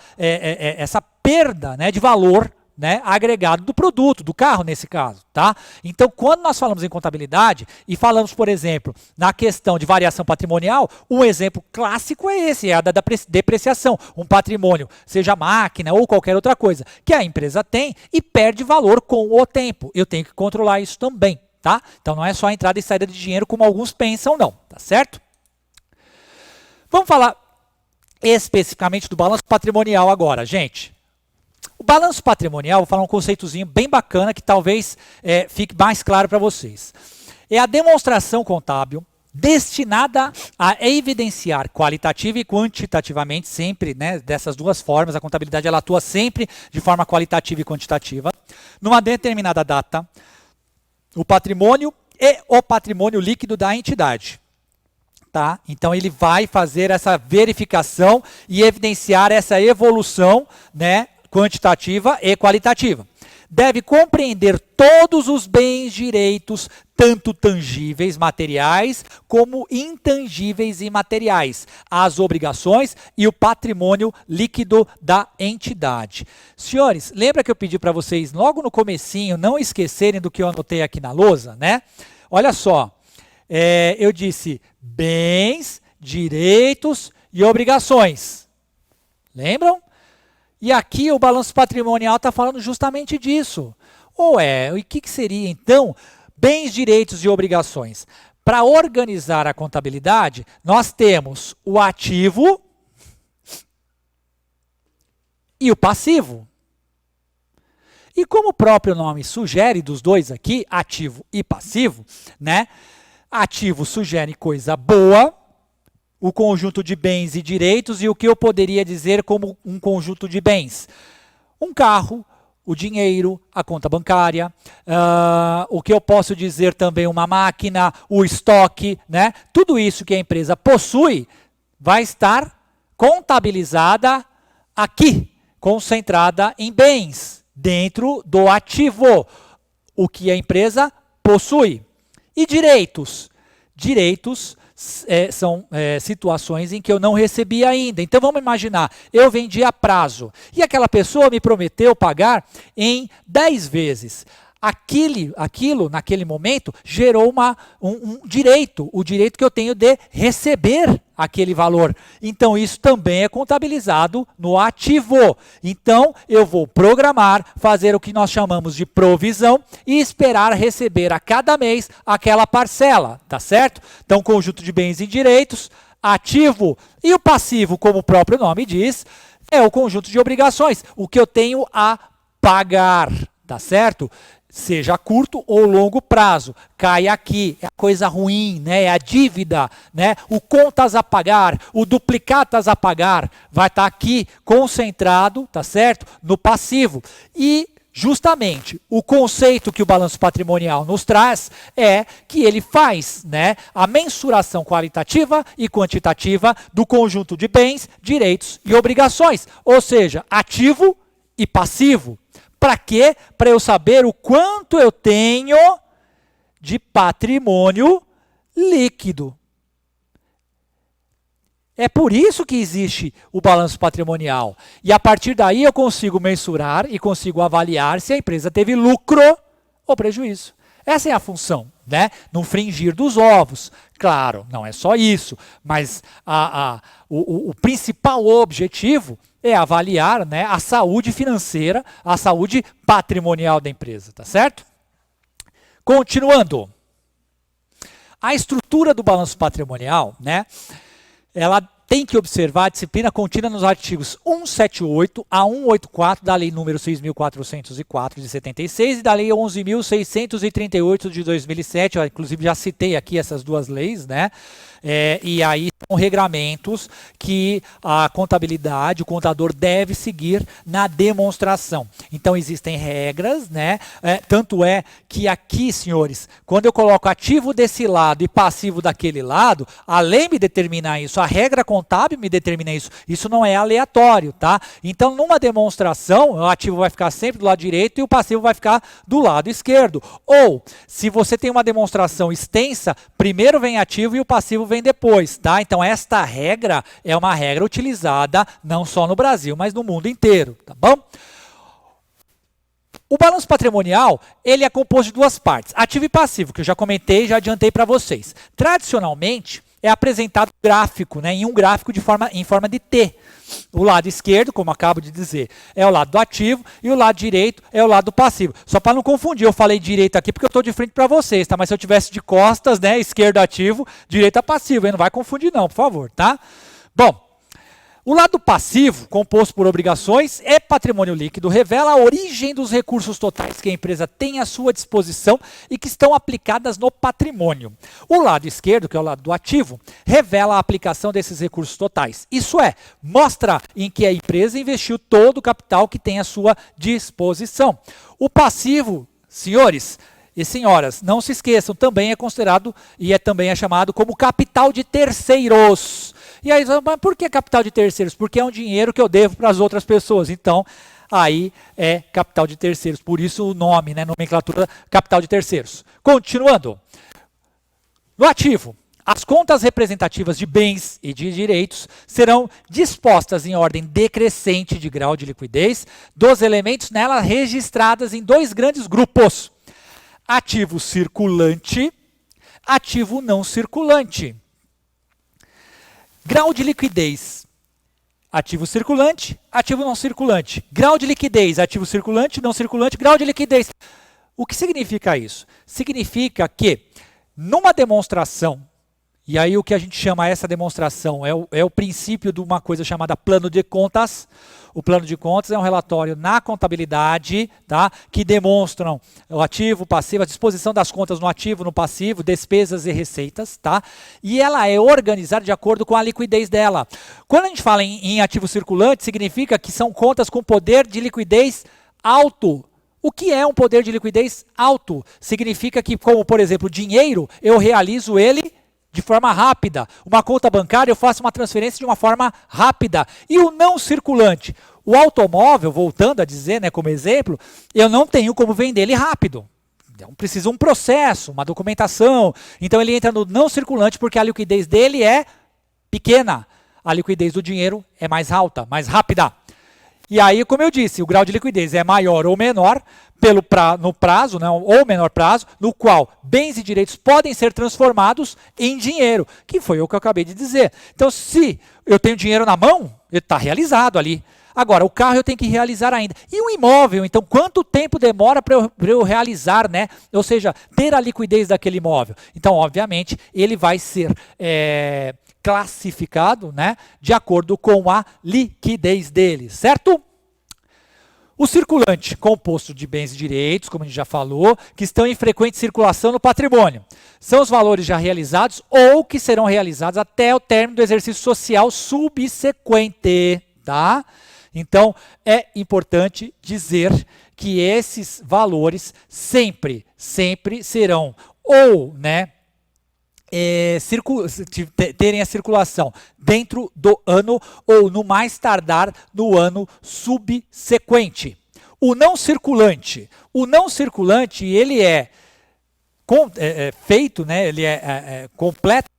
perda, né, de valor, né, agregado do produto, do carro nesse caso, tá? Então, quando nós falamos em contabilidade e falamos, por exemplo, na questão de variação patrimonial, um exemplo clássico é esse, é a da depreciação. Um patrimônio, seja máquina ou qualquer outra coisa, que a empresa tem e perde valor com o tempo. Eu tenho que controlar isso também, tá? Então, não é só a entrada e saída de dinheiro como alguns pensam, não, tá certo? Vamos falar especificamente do balanço patrimonial agora, gente. O balanço patrimonial, vou falar um conceitozinho bem bacana que talvez fique mais claro para vocês. É a demonstração contábil destinada a evidenciar qualitativa e quantitativamente, sempre, né, dessas duas formas, a contabilidade ela atua sempre de forma qualitativa e quantitativa, numa determinada data, o patrimônio e o patrimônio líquido da entidade. Tá? Então ele vai fazer essa verificação e evidenciar essa evolução, né, quantitativa e qualitativa. Deve compreender todos os bens, direitos, tanto tangíveis, materiais, como intangíveis e imateriais, as obrigações e o patrimônio líquido da entidade. Senhores, lembra que eu pedi para vocês logo no comecinho não esquecerem do que eu anotei aqui na lousa, né? Olha só, eu disse bens, direitos e obrigações. Lembram? E aqui o balanço patrimonial está falando justamente disso. E o que seria então bens, direitos e obrigações? Para organizar a contabilidade, nós temos o ativo e o passivo. E como o próprio nome sugere dos dois aqui, ativo e passivo, né? Ativo sugere coisa boa, o conjunto de bens e direitos, e o que eu poderia dizer como um conjunto de bens? Um carro, o dinheiro, a conta bancária, o que eu posso dizer também uma máquina, o estoque, né? Tudo isso que a empresa possui vai estar contabilizada aqui, concentrada em bens, dentro do ativo, o que a empresa possui. E direitos? Direitos são situações em que eu não recebi ainda. Então vamos imaginar, eu vendi a prazo e aquela pessoa me prometeu pagar em 10 vezes. Aquilo, naquele momento, gerou um direito, o direito que eu tenho de receber aquele valor. Então, isso também é contabilizado no ativo. Então, eu vou programar, fazer o que nós chamamos de provisão e esperar receber a cada mês aquela parcela, tá certo? Então, conjunto de bens e direitos, ativo e o passivo, como o próprio nome diz, é o conjunto de obrigações, o que eu tenho a pagar, tá certo? Seja a curto ou longo prazo, cai aqui, é a coisa ruim, né? É a dívida, né? O contas a pagar, o duplicatas a pagar, vai estar aqui concentrado, tá certo? No passivo. E justamente o conceito que o balanço patrimonial nos traz é que ele faz, né, a mensuração qualitativa e quantitativa do conjunto de bens, direitos e obrigações, ou seja, ativo e passivo. Para quê? Para eu saber o quanto eu tenho de patrimônio líquido. É por isso que existe o balanço patrimonial. E a partir daí eu consigo mensurar e consigo avaliar se a empresa teve lucro ou prejuízo. Essa é a função, né? No fringir dos ovos. Claro, não é só isso, mas o principal objetivo é avaliar, né, a saúde financeira, a saúde patrimonial da empresa, tá certo? Continuando. A estrutura do balanço patrimonial, né, ela tem que observar a disciplina contida nos artigos 178 a 184 da Lei número 6.404 de 76 e da Lei 11.638 de 2007. Eu, inclusive, já citei aqui essas duas leis, né? E aí são regramentos que a contabilidade, o contador deve seguir na demonstração. Então existem regras, né? Tanto é que aqui, senhores, quando eu coloco ativo desse lado e passivo daquele lado, a lei me determina isso, a regra contábil me determina isso. Isso não é aleatório, tá? Então, numa demonstração, o ativo vai ficar sempre do lado direito e o passivo vai ficar do lado esquerdo. Ou, se você tem uma demonstração extensa, primeiro vem ativo e o passivo vem depois, tá? Então, esta regra é uma regra utilizada não só no Brasil, mas no mundo inteiro, tá bom? O balanço patrimonial, ele é composto de duas partes, ativo e passivo, que eu já comentei e já adiantei para vocês. Tradicionalmente, é apresentado gráfico, né, em um gráfico em forma de T. O lado esquerdo, como acabo de dizer, é o lado do ativo e o lado direito é o lado do passivo. Só para não confundir, eu falei direito aqui porque eu estou de frente para vocês, tá? Mas se eu tivesse de costas, né, esquerdo ativo, direito passivo, hein? Não vai confundir não, por favor, tá? Bom, o lado passivo, composto por obrigações, é patrimônio líquido, revela a origem dos recursos totais que a empresa tem à sua disposição e que estão aplicadas no patrimônio. O lado esquerdo, que é o lado do ativo, revela a aplicação desses recursos totais. Isso é, mostra em que a empresa investiu todo o capital que tem à sua disposição. O passivo, senhores e senhoras, não se esqueçam, também é considerado e também é chamado como capital de terceiros. E aí, mas por que capital de terceiros? Porque é um dinheiro que eu devo para as outras pessoas. Então, aí é capital de terceiros. Por isso o nome, né, nomenclatura, capital de terceiros. Continuando. No ativo, as contas representativas de bens e de direitos serão dispostas em ordem decrescente de grau de liquidez dos elementos nela registradas em dois grandes grupos. Ativo circulante, ativo não circulante. Grau de liquidez, ativo circulante, ativo não circulante. Grau de liquidez, ativo circulante, não circulante, grau de liquidez. O que significa isso? Significa que numa demonstração, e aí o que a gente chama essa demonstração é o princípio de uma coisa chamada plano de contas. O plano de contas é um relatório na contabilidade, tá, que demonstram o ativo, o passivo, a disposição das contas no ativo, no passivo, despesas e receitas, tá? E ela é organizada de acordo com a liquidez dela. Quando a gente fala em ativo circulante, significa que são contas com poder de liquidez alto. O que é um poder de liquidez alto? Significa que, como por exemplo, dinheiro, eu realizo ele de forma rápida. Uma conta bancária, eu faço uma transferência de uma forma rápida. E o não circulante? O automóvel, voltando a dizer, né, como exemplo, eu não tenho como vender ele rápido. Então, precisa um processo, uma documentação. Então, ele entra no não circulante porque a liquidez dele é pequena. A liquidez do dinheiro é mais alta, mais rápida. E aí, como eu disse, o grau de liquidez é maior ou menor no prazo, né, ou menor prazo, no qual bens e direitos podem ser transformados em dinheiro, que foi o que eu acabei de dizer. Então, se eu tenho dinheiro na mão, ele está realizado ali. Agora, o carro eu tenho que realizar ainda. E o imóvel, então, quanto tempo demora para eu realizar, né? Ou seja, ter a liquidez daquele imóvel? Então, obviamente, ele vai ser classificado, né, de acordo com a liquidez dele, certo? O circulante, composto de bens e direitos, como a gente já falou, que estão em frequente circulação no patrimônio. São os valores já realizados ou que serão realizados até o término do exercício social subsequente, tá? Então, é importante dizer que esses valores sempre serão ou, né, terem a circulação dentro do ano ou no mais tardar no ano subsequente. O não circulante ele é feito, né, ele é completo.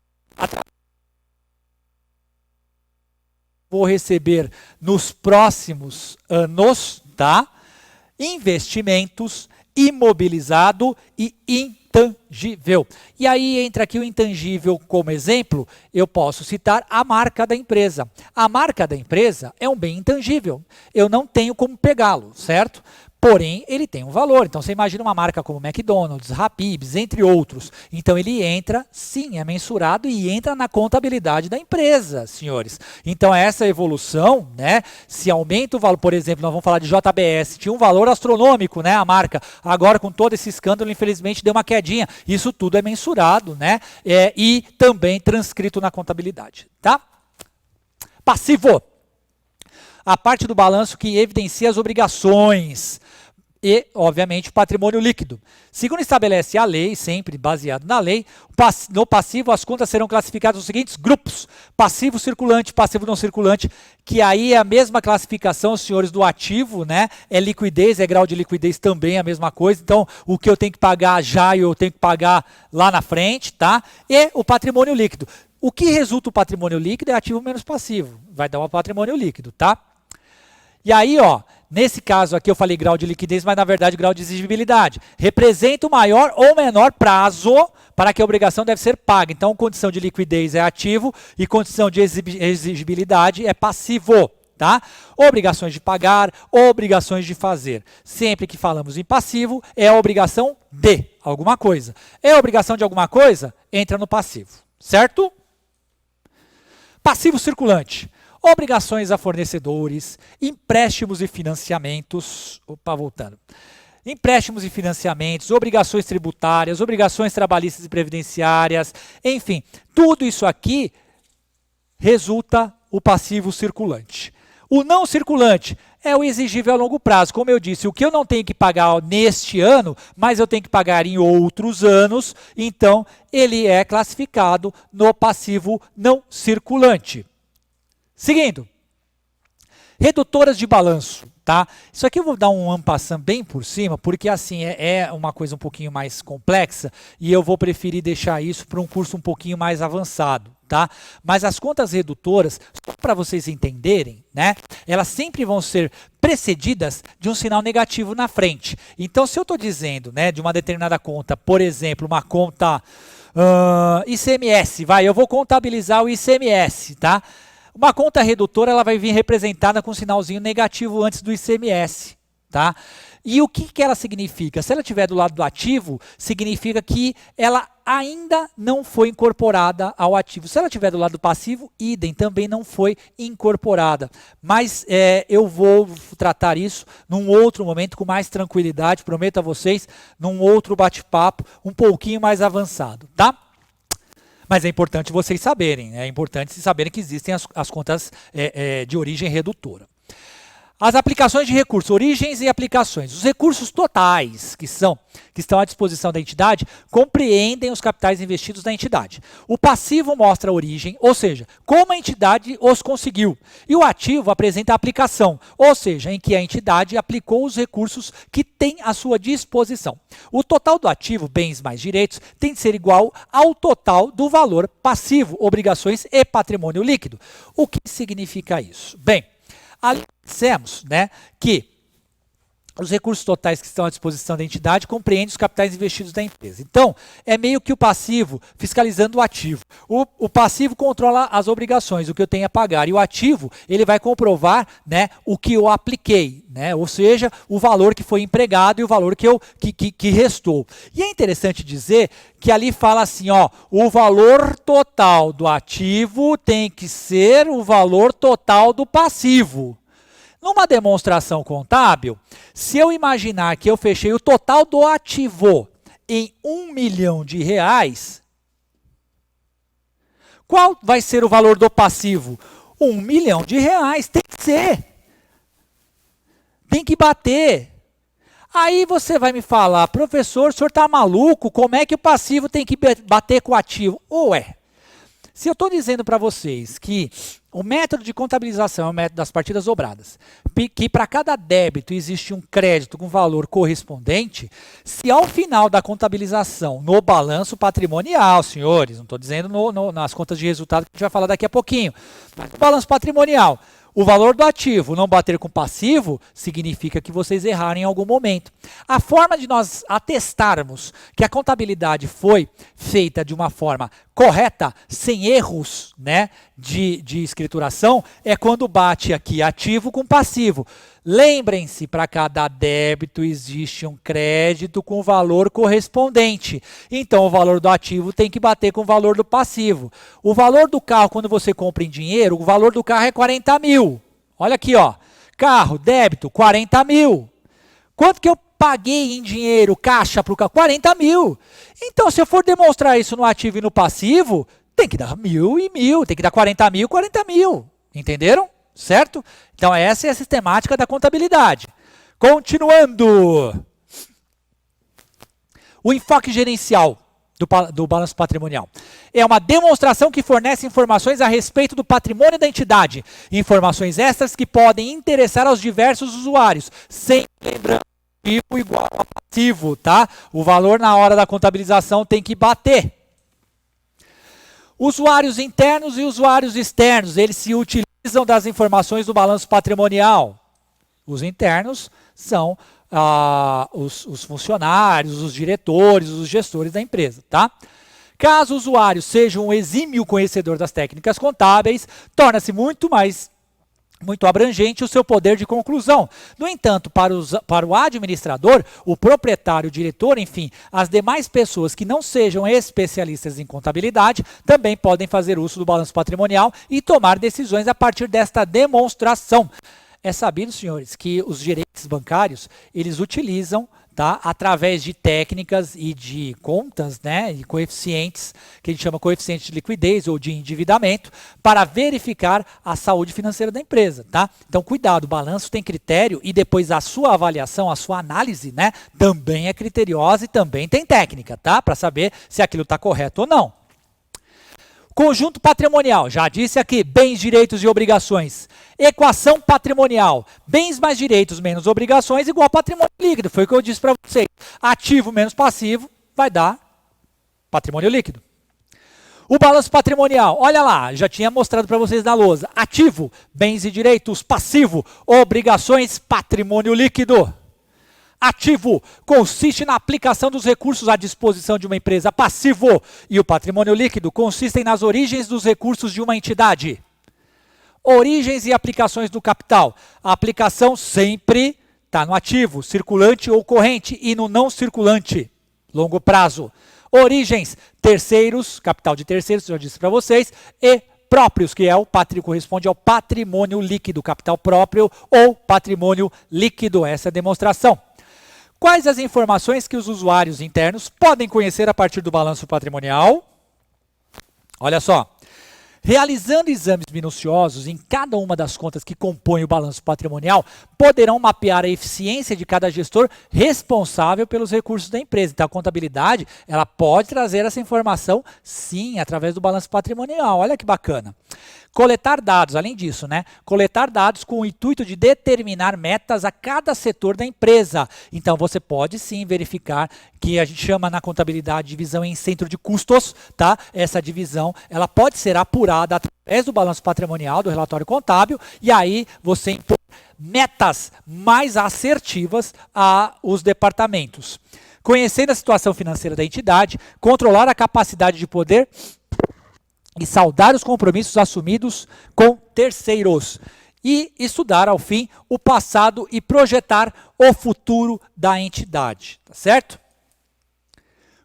Vou receber nos próximos anos, tá? Investimentos, imobilizado e intangível. E aí entra aqui o intangível como exemplo, eu posso citar a marca da empresa. A marca da empresa é um bem intangível. Eu não tenho como pegá-lo, certo? Porém, ele tem um valor. Então, você imagina uma marca como McDonald's, Habib's, entre outros. Então, ele entra, sim, é mensurado e entra na contabilidade da empresa, senhores. Então, essa evolução, né, se aumenta o valor, por exemplo, nós vamos falar de JBS, tinha um valor astronômico, né, a marca. Agora, com todo esse escândalo, infelizmente, deu uma quedinha. Isso tudo é mensurado, né, e também transcrito na contabilidade, tá? Passivo. A parte do balanço que evidencia as obrigações e, obviamente, o patrimônio líquido. Segundo estabelece a lei, sempre baseado na lei, no passivo as contas serão classificadas nos seguintes grupos: passivo circulante, passivo não circulante, que aí é a mesma classificação, os senhores, do ativo, né? É liquidez, é grau de liquidez também a mesma coisa. Então, o que eu tenho que pagar já eu tenho que pagar lá na frente, tá? E o patrimônio líquido. O que resulta o patrimônio líquido é ativo menos passivo. Vai dar um patrimônio líquido, tá? E aí, ó, nesse caso aqui eu falei grau de liquidez, mas na verdade grau de exigibilidade. Representa o maior ou menor prazo para que a obrigação deve ser paga. Então, condição de liquidez é ativo e condição de exigibilidade é passivo, tá? Obrigações de pagar, obrigações de fazer. Sempre que falamos em passivo, é a obrigação de alguma coisa. É a obrigação de alguma coisa, entra no passivo, certo? Passivo circulante. Obrigações a fornecedores, empréstimos e financiamentos. Opa, voltando. Empréstimos e financiamentos, obrigações tributárias, obrigações trabalhistas e previdenciárias, enfim, tudo isso aqui resulta o passivo circulante. O não circulante é o exigível a longo prazo. Como eu disse, o que eu não tenho que pagar neste ano, mas eu tenho que pagar em outros anos, então ele é classificado no passivo não circulante. Seguindo, redutoras de balanço, tá? Isso aqui eu vou dar um ampassando bem por cima, porque assim é uma coisa um pouquinho mais complexa e eu vou preferir deixar isso para um curso um pouquinho mais avançado, tá? Mas as contas redutoras, só para vocês entenderem, né? Elas sempre vão ser precedidas de um sinal negativo na frente. Então, se eu estou dizendo, né, de uma determinada conta, por exemplo, uma conta ICMS, eu vou contabilizar o ICMS, tá? Uma conta redutora ela vai vir representada com um sinalzinho negativo antes do ICMS, tá? E o que ela significa? Se ela estiver do lado do ativo, significa que ela ainda não foi incorporada ao ativo. Se ela estiver do lado do passivo, idem, também não foi incorporada. Mas eu vou tratar isso num outro momento, com mais tranquilidade, prometo a vocês, num outro bate-papo um pouquinho mais avançado, tá? Mas é importante vocês saberem, é importante saberem que existem as contas de origem redutora. As aplicações de recursos, origens e aplicações. Os recursos totais que estão à disposição da entidade compreendem os capitais investidos na entidade. O passivo mostra a origem, ou seja, como a entidade os conseguiu. E o ativo apresenta a aplicação, ou seja, em que a entidade aplicou os recursos que tem à sua disposição. O total do ativo, bens mais direitos, tem de ser igual ao total do valor passivo, obrigações e patrimônio líquido. O que significa isso? Bem, Ali dissemos, né, que os recursos totais que estão à disposição da entidade compreendem os capitais investidos da empresa. Então, é meio que o passivo fiscalizando o ativo. O passivo controla as obrigações, o que eu tenho a pagar. E o ativo, ele vai comprovar, né, o que eu apliquei, né, ou seja, o valor que foi empregado e o valor que restou. E é interessante dizer que ali fala assim, ó, o valor total do ativo tem que ser o valor total do passivo. Numa demonstração contábil, se eu imaginar que eu fechei o total do ativo em R$1 milhão, qual vai ser o valor do passivo? R$1 milhão, tem que ser. Tem que bater. Aí você vai me falar, professor, o senhor está maluco? Como é que o passivo tem que bater com o ativo? Ué, se eu estou dizendo para vocês que o método de contabilização é o método das partidas dobradas, que para cada débito existe um crédito com valor correspondente, se ao final da contabilização, no balanço patrimonial, senhores, não estou dizendo nas contas de resultado que a gente vai falar daqui a pouquinho, mas no balanço patrimonial, o valor do ativo não bater com o passivo, significa que vocês erraram em algum momento. A forma de nós atestarmos que a contabilidade foi feita de uma forma correta, sem erros, né, de escrituração, é quando bate aqui ativo com passivo. Lembrem-se, para cada débito existe um crédito com valor correspondente. Então, o valor do ativo tem que bater com o valor do passivo. O valor do carro, quando você compra em dinheiro, o valor do carro é 40 mil. Olha aqui, ó. Carro, débito, 40 mil. Quanto que eu paguei em dinheiro, caixa para o carro? 40 mil. Então, se eu for demonstrar isso no ativo e no passivo, tem que dar 1.000 e 1.000. Tem que dar 40 mil, 40 mil. Entenderam? Certo? Então, essa é a sistemática da contabilidade. Continuando. O enfoque gerencial do balanço patrimonial é uma demonstração que fornece informações a respeito do patrimônio da entidade. Informações estas que podem interessar aos diversos usuários, sempre lembrando ativo igual a passivo, tá? O valor na hora da contabilização tem que bater. Usuários internos e usuários externos, eles se utilizam das informações do balanço patrimonial. Os internos são os funcionários, os diretores, os gestores da empresa, tá? Caso o usuário seja um exímio conhecedor das técnicas contábeis, torna-se muito abrangente o seu poder de conclusão. No entanto, para o administrador, o proprietário, o diretor, enfim, as demais pessoas que não sejam especialistas em contabilidade também podem fazer uso do balanço patrimonial e tomar decisões a partir desta demonstração. É sabido, senhores, que os gerentes bancários, eles utilizam, tá, através de técnicas e de contas, né, e coeficientes, que a gente chama coeficiente de liquidez ou de endividamento, para verificar a saúde financeira da empresa, tá? Então, cuidado, o balanço tem critério e depois a sua avaliação, a sua análise, né, também é criteriosa e também tem técnica, tá? Para saber se aquilo está correto ou não. Conjunto patrimonial, já disse aqui, bens, direitos e obrigações. Equação patrimonial, bens mais direitos menos obrigações igual a patrimônio líquido. Foi o que eu disse para vocês. Ativo menos passivo vai dar patrimônio líquido. O balanço patrimonial, olha lá, já tinha mostrado para vocês na lousa. Ativo, bens e direitos, passivo, obrigações, patrimônio líquido. Ativo consiste na aplicação dos recursos à disposição de uma empresa. Passivo e o patrimônio líquido consistem nas origens dos recursos de uma entidade. Origens e aplicações do capital. A aplicação sempre está no ativo, circulante ou corrente, e no não circulante, longo prazo. Origens, terceiros, capital de terceiros, já disse para vocês, e próprios, que é corresponde ao patrimônio líquido, capital próprio ou patrimônio líquido. Essa é a demonstração. Quais as informações que os usuários internos podem conhecer a partir do balanço patrimonial? Olha só. Realizando exames minuciosos em cada uma das contas que compõem o balanço patrimonial, poderão mapear a eficiência de cada gestor responsável pelos recursos da empresa. Então, a contabilidade, ela pode trazer essa informação, sim, através do balanço patrimonial. Olha que bacana. Coletar dados, além disso, né? Coletar dados com o intuito de determinar metas a cada setor da empresa. Então, você pode sim verificar que a gente chama na contabilidade divisão em centro de custos, tá? Essa divisão, ela pode ser apurada através através do balanço patrimonial, do relatório contábil, e aí você impõe metas mais assertivas aos departamentos. Conhecendo a situação financeira da entidade, controlar a capacidade de poder e saldar os compromissos assumidos com terceiros. E estudar, ao fim, o passado e projetar o futuro da entidade. Tá certo?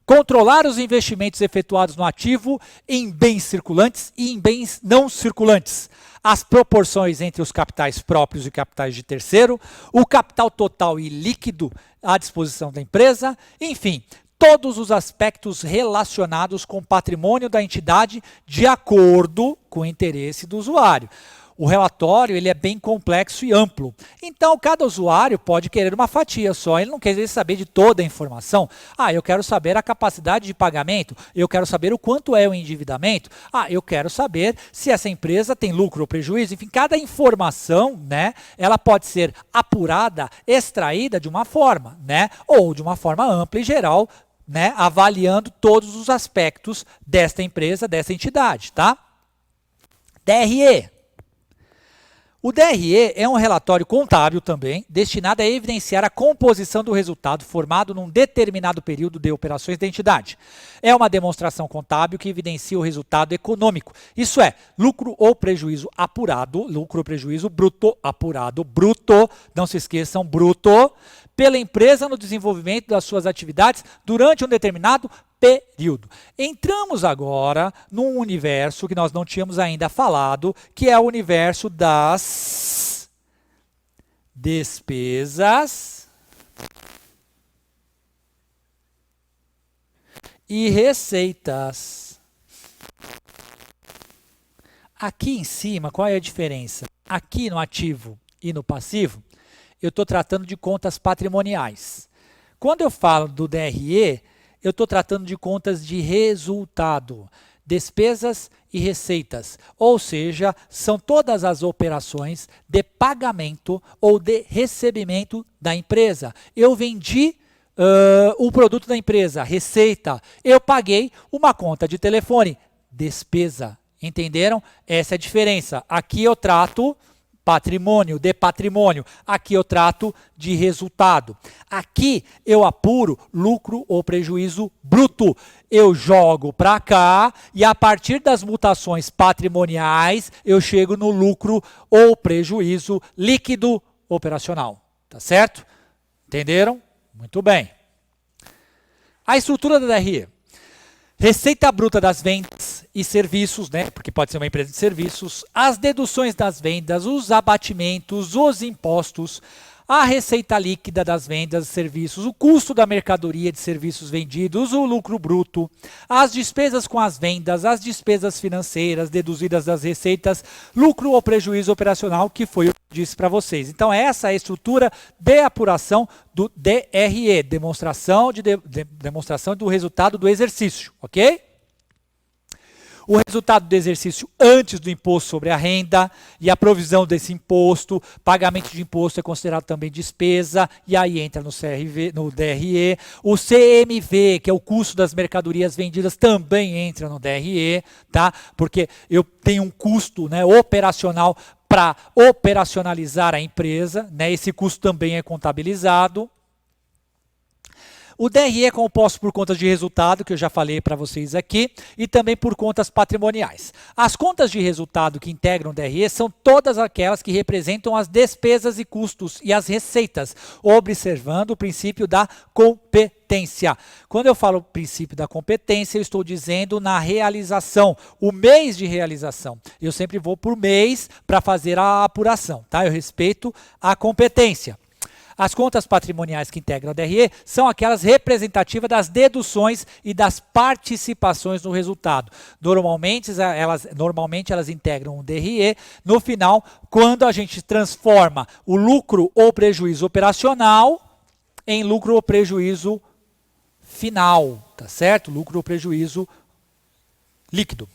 Controlar os investimentos efetuados no ativo em bens circulantes e em bens não circulantes. As proporções entre os capitais próprios e capitais de terceiro, o capital total e líquido à disposição da empresa, enfim, todos os aspectos relacionados com o patrimônio da entidade de acordo com o interesse do usuário. O relatório ele é bem complexo e amplo. Então, cada usuário pode querer uma fatia só. Ele não quer saber de toda a informação. Eu quero saber a capacidade de pagamento. Eu quero saber o quanto é o endividamento. Eu quero saber se essa empresa tem lucro ou prejuízo. Enfim, cada informação, né, ela pode ser apurada, extraída de uma forma, né, ou de uma forma ampla e geral, né, avaliando todos os aspectos desta empresa, dessa entidade, tá? DRE. O DRE é um relatório contábil também, destinado a evidenciar a composição do resultado formado num determinado período de operações da entidade. É uma demonstração contábil que evidencia o resultado econômico, isso é, lucro ou prejuízo apurado, lucro ou prejuízo bruto apurado, bruto, não se esqueçam, bruto, pela empresa no desenvolvimento das suas atividades durante um determinado período. Entramos agora num universo que nós não tínhamos ainda falado, que é o universo das despesas e receitas. Aqui em cima, qual é a diferença? Aqui no ativo e no passivo, eu estou tratando de contas patrimoniais. Quando eu falo do DRE, eu estou tratando de contas de resultado, despesas e receitas, ou seja, são todas as operações de pagamento ou de recebimento da empresa. Eu vendi o produto da empresa, receita, eu paguei uma conta de telefone, despesa. Entenderam? Essa é a diferença. Aqui eu trato patrimônio, de patrimônio. Aqui eu trato de resultado. Aqui eu apuro lucro ou prejuízo bruto. Eu jogo para cá e a partir das mutações patrimoniais eu chego no lucro ou prejuízo líquido operacional. Tá certo? Entenderam? Muito bem. A estrutura da DRE. Receita bruta das vendas e serviços, né? Porque pode ser uma empresa de serviços, as deduções das vendas, os abatimentos, os impostos, a receita líquida das vendas e serviços, o custo da mercadoria de serviços vendidos, o lucro bruto, as despesas com as vendas, as despesas financeiras deduzidas das receitas, lucro ou prejuízo operacional, que foi o que eu disse para vocês. Então, essa é a estrutura de apuração do DRE, demonstração do resultado do exercício, ok? O resultado do exercício antes do imposto sobre a renda e a provisão desse imposto, pagamento de imposto é considerado também despesa, e aí entra no DRE. O CMV, que é o custo das mercadorias vendidas, também entra no DRE, tá? Porque eu tenho um custo, né, operacional para operacionalizar a empresa, né? Esse custo também é contabilizado. O DRE é composto por contas de resultado, que eu já falei para vocês aqui, e também por contas patrimoniais. As contas de resultado que integram o DRE são todas aquelas que representam as despesas e custos e as receitas, observando o princípio da competência. Quando eu falo princípio da competência, eu estou dizendo na realização, o mês de realização. Eu sempre vou por mês para fazer a apuração, tá? Eu respeito a competência. As contas patrimoniais que integram a DRE são aquelas representativas das deduções e das participações no resultado. Normalmente elas integram o DRE no final, quando a gente transforma o lucro ou prejuízo operacional em lucro ou prejuízo final, tá certo? Lucro ou prejuízo líquido.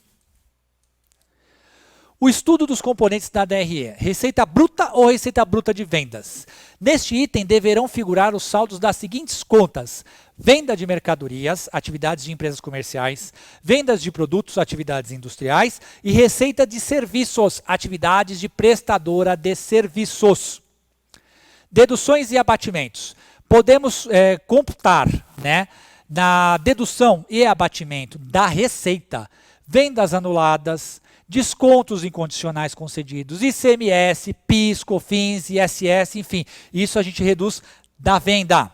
O estudo dos componentes da DRE, receita bruta ou receita bruta de vendas. Neste item deverão figurar os saldos das seguintes contas: venda de mercadorias, atividades de empresas comerciais, vendas de produtos, atividades industriais e receita de serviços, atividades de prestadora de serviços. Deduções e abatimentos. Podemos computar, né, na dedução e abatimento da receita, vendas anuladas, descontos incondicionais concedidos, ICMS, PIS, COFINS, ISS, enfim, isso a gente reduz da venda.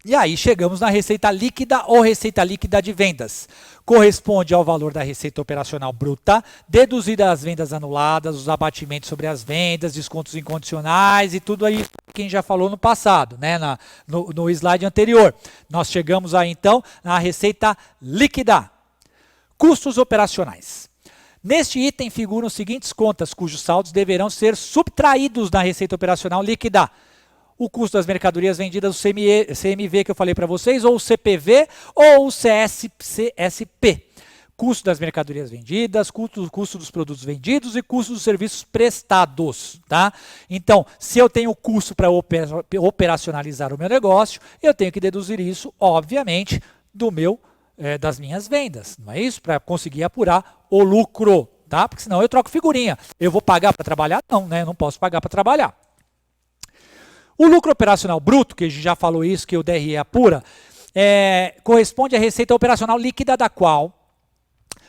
E aí chegamos na receita líquida ou receita líquida de vendas. Corresponde ao valor da receita operacional bruta, deduzida as vendas anuladas, os abatimentos sobre as vendas, descontos incondicionais e tudo aí que a gente já falou no passado, né? No slide anterior. Nós chegamos aí então na receita líquida. Custos operacionais. Neste item figuram as seguintes contas, cujos saldos deverão ser subtraídos da receita operacional líquida. O custo das mercadorias vendidas, o CMV que eu falei para vocês, ou o CPV, ou o CSP. Custo das mercadorias vendidas, custo dos produtos vendidos e custo dos serviços prestados. Tá? Então, se eu tenho custo para operacionalizar o meu negócio, eu tenho que deduzir isso, obviamente, das minhas vendas. Não é isso? Para conseguir apurar o lucro. Tá? Porque senão eu troco figurinha. Eu vou pagar para trabalhar? Não, né? Eu não posso pagar para trabalhar. O lucro operacional bruto, que a gente já falou isso, que o DRE apura, corresponde à receita operacional líquida da qual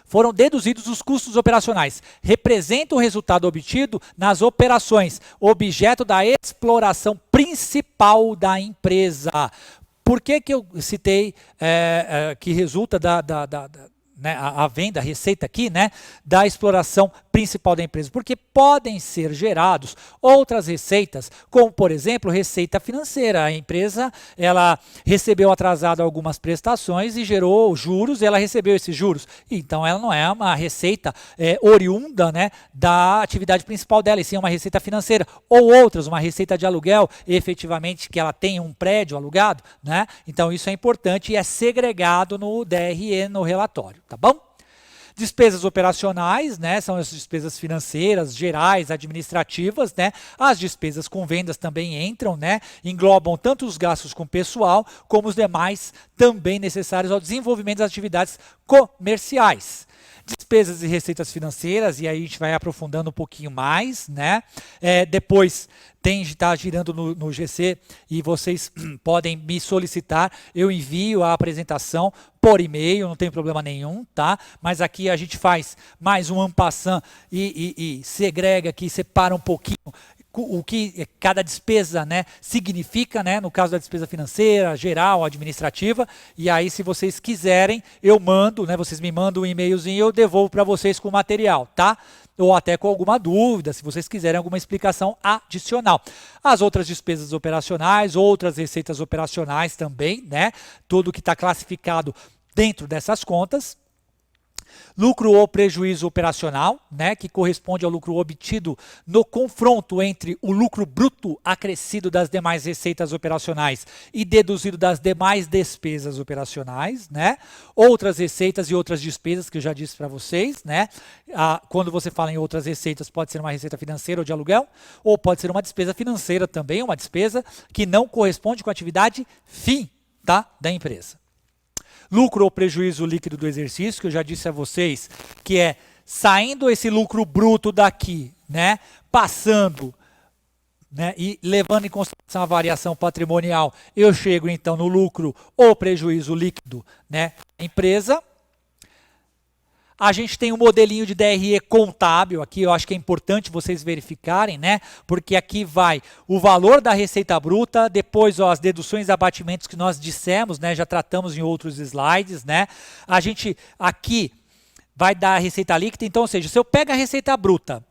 foram deduzidos os custos operacionais. Representa o resultado obtido nas operações, objeto da exploração principal da empresa. Por que eu citei que resulta né, a venda, a receita aqui, né, da exploração principal da empresa? Porque podem ser gerados outras receitas, como, por exemplo, receita financeira. A empresa, ela recebeu atrasado algumas prestações e gerou juros, e ela recebeu esses juros. Então, ela não é uma receita oriunda, né, da atividade principal dela, e sim uma receita financeira. Ou outras, uma receita de aluguel, efetivamente, que ela tem um prédio alugado, né? Então, isso é importante e é segregado no DRE, no relatório. Tá bom? Despesas operacionais, né, são as despesas financeiras, gerais, administrativas, né? As despesas com vendas também entram, né? Englobam tanto os gastos com pessoal, como os demais também necessários ao desenvolvimento das atividades comerciais. Despesas e receitas financeiras, e aí a gente vai aprofundando um pouquinho mais, né? Depois está girando no GC e vocês podem me solicitar, eu envio a apresentação por e-mail, não tem problema nenhum, tá? Mas aqui a gente faz mais um en passant e segrega aqui, separa um pouquinho o que cada despesa, né, significa, né, no caso da despesa financeira, geral, administrativa, e aí se vocês quiserem, eu mando, né, vocês me mandam um e-mailzinho e eu devolvo para vocês com o material, tá? Ou até com alguma dúvida, se vocês quiserem alguma explicação adicional. As outras despesas operacionais, outras receitas operacionais também, né, tudo que está classificado dentro dessas contas. Lucro ou prejuízo operacional, né, que corresponde ao lucro obtido no confronto entre o lucro bruto acrescido das demais receitas operacionais e deduzido das demais despesas operacionais, né? Outras receitas e outras despesas que eu já disse para vocês, né? Quando você fala em outras receitas, pode ser uma receita financeira ou de aluguel, ou pode ser uma despesa financeira também, uma despesa que não corresponde com a atividade fim, tá, da empresa. Lucro ou prejuízo líquido do exercício, que eu já disse a vocês, que é saindo esse lucro bruto daqui, né, passando, né, e levando em consideração a variação patrimonial, eu chego então no lucro ou prejuízo líquido, né, da empresa. A gente tem um modelinho de DRE contábil aqui, eu acho que é importante vocês verificarem, né? Porque aqui vai o valor da receita bruta, depois as deduções e abatimentos que nós dissemos, né? Já tratamos em outros slides, né? A gente aqui vai dar a receita líquida, então, ou seja, se eu pego a receita bruta,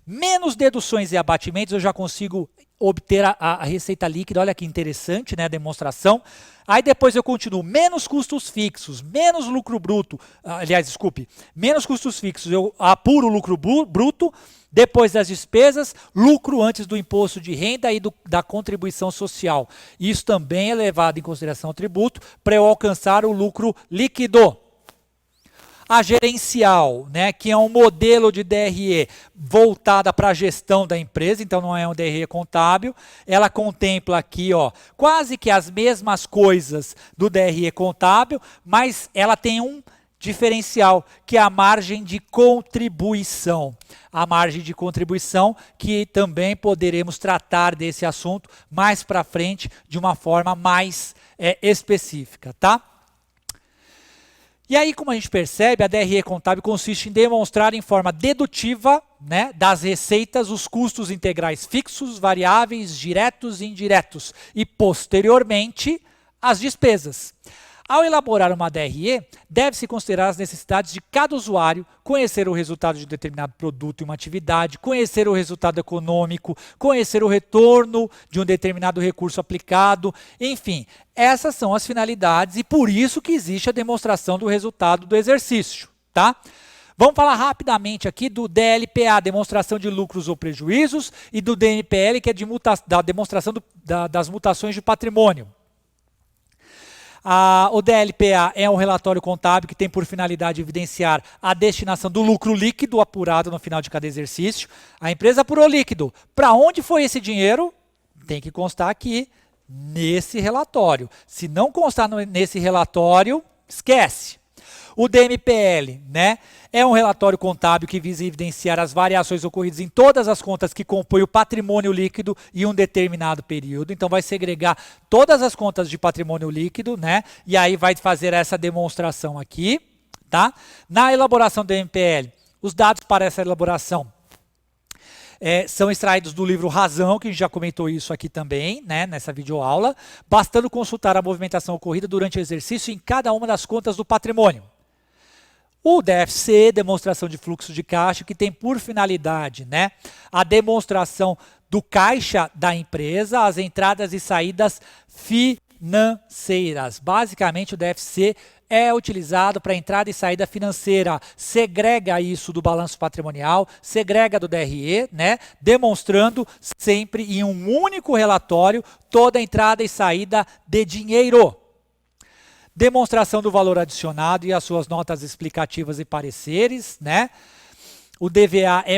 menos deduções e abatimentos, eu já consigo obter a receita líquida. Olha que interessante, né, a demonstração. Aí depois eu continuo, menos custos fixos, menos lucro bruto, aliás, desculpe, menos custos fixos, eu apuro o lucro bruto, depois das despesas, lucro antes do imposto de renda e da contribuição social. Isso também é levado em consideração ao tributo para eu alcançar o lucro líquido. A gerencial, né, que é um modelo de DRE voltada para a gestão da empresa, então não é um DRE contábil, ela contempla aqui, ó, quase que as mesmas coisas do DRE contábil, mas ela tem um diferencial, que é a margem de contribuição. A margem de contribuição, que também poderemos tratar desse assunto mais para frente, de uma forma mais específica, tá? E aí, como a gente percebe, a DRE contábil consiste em demonstrar em forma dedutiva, né, das receitas os custos integrais fixos, variáveis, diretos e indiretos, e posteriormente as despesas. Ao elaborar uma DRE, deve-se considerar as necessidades de cada usuário, conhecer o resultado de um determinado produto e uma atividade, conhecer o resultado econômico, conhecer o retorno de um determinado recurso aplicado, enfim, essas são as finalidades e por isso que existe a demonstração do resultado do exercício, tá? Vamos falar rapidamente aqui do DLPA, demonstração de lucros ou prejuízos, e do DNPL, que é da demonstração das mutações de patrimônio. O DLPA é um relatório contábil que tem por finalidade evidenciar a destinação do lucro líquido apurado no final de cada exercício. A empresa apurou líquido. Para onde foi esse dinheiro? Tem que constar aqui nesse relatório. Se não constar nesse relatório, esquece. O DMPL, né, é um relatório contábil que visa evidenciar as variações ocorridas em todas as contas que compõem o patrimônio líquido em um determinado período. Então vai segregar todas as contas de patrimônio líquido, né, e aí vai fazer essa demonstração aqui, tá? Na elaboração do DMPL, os dados para essa elaboração são extraídos do livro Razão, que a gente já comentou isso aqui também, né, nessa videoaula, bastando consultar a movimentação ocorrida durante o exercício em cada uma das contas do patrimônio. O DFC, demonstração de fluxo de caixa, que tem por finalidade, né, a demonstração do caixa da empresa, as entradas e saídas financeiras. Basicamente, o DFC é utilizado para entrada e saída financeira, segrega isso do balanço patrimonial, segrega do DRE, né, demonstrando sempre em um único relatório toda a entrada e saída de dinheiro. Demonstração do valor adicionado e as suas notas explicativas e pareceres, né? O DVA é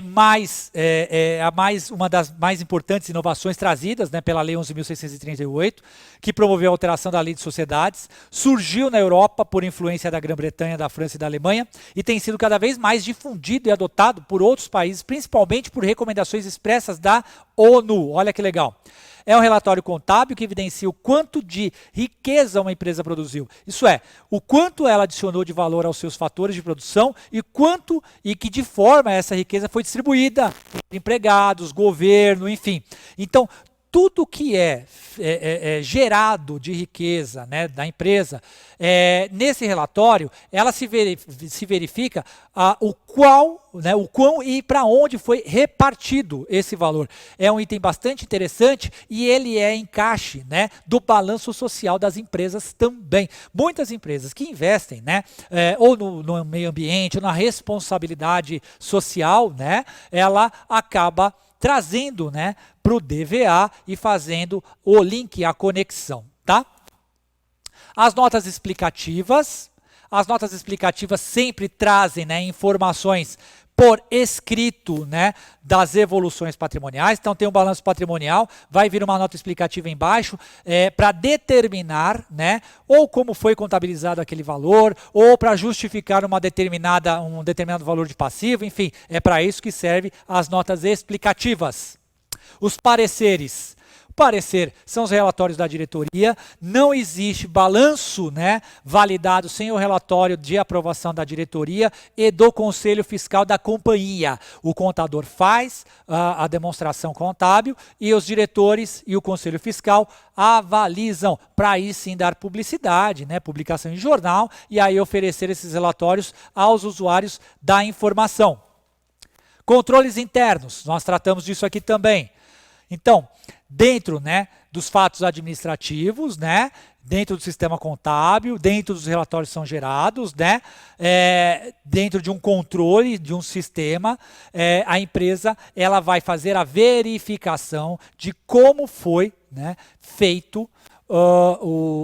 uma das mais importantes inovações trazidas, né, pela Lei 11.638, que promoveu a alteração da Lei de Sociedades, surgiu na Europa por influência da Grã-Bretanha, da França e da Alemanha, e tem sido cada vez mais difundido e adotado por outros países, principalmente por recomendações expressas da ONU. Olha que legal. É um relatório contábil que evidencia o quanto de riqueza uma empresa produziu. Isso é, o quanto ela adicionou de valor aos seus fatores de produção e que de forma essa riqueza foi distribuída entre empregados, governo, enfim. Então, tudo que é gerado de riqueza, né, da empresa, nesse relatório, ela se verifica o quão e para onde foi repartido esse valor. É um item bastante interessante e ele é encaixe, né, do balanço social das empresas também. Muitas empresas que investem, né, ou no meio ambiente, ou na responsabilidade social, né, ela acaba trazendo, né, para o DVA e fazendo o link, a conexão, tá? As notas explicativas sempre trazem, né, informações por escrito, né, das evoluções patrimoniais. Então tem um balanço patrimonial, vai vir uma nota explicativa embaixo para determinar, né, ou como foi contabilizado aquele valor, ou para justificar um determinado valor de passivo, enfim, é para isso que serve as notas explicativas. Os pareceres. Parecer são os relatórios da diretoria, não existe balanço, né, validado sem o relatório de aprovação da diretoria e do conselho fiscal da companhia. O contador faz a demonstração contábil e os diretores e o conselho fiscal avalizam, para aí sim dar publicidade, né, publicação em jornal e aí oferecer esses relatórios aos usuários da informação. Controles internos, nós tratamos disso aqui também. Então, dentro, né, dos fatos administrativos, né, dentro do sistema contábil, dentro dos relatórios que são gerados, né, dentro de um controle, de um sistema, a empresa ela vai fazer a verificação de como foi, né, feito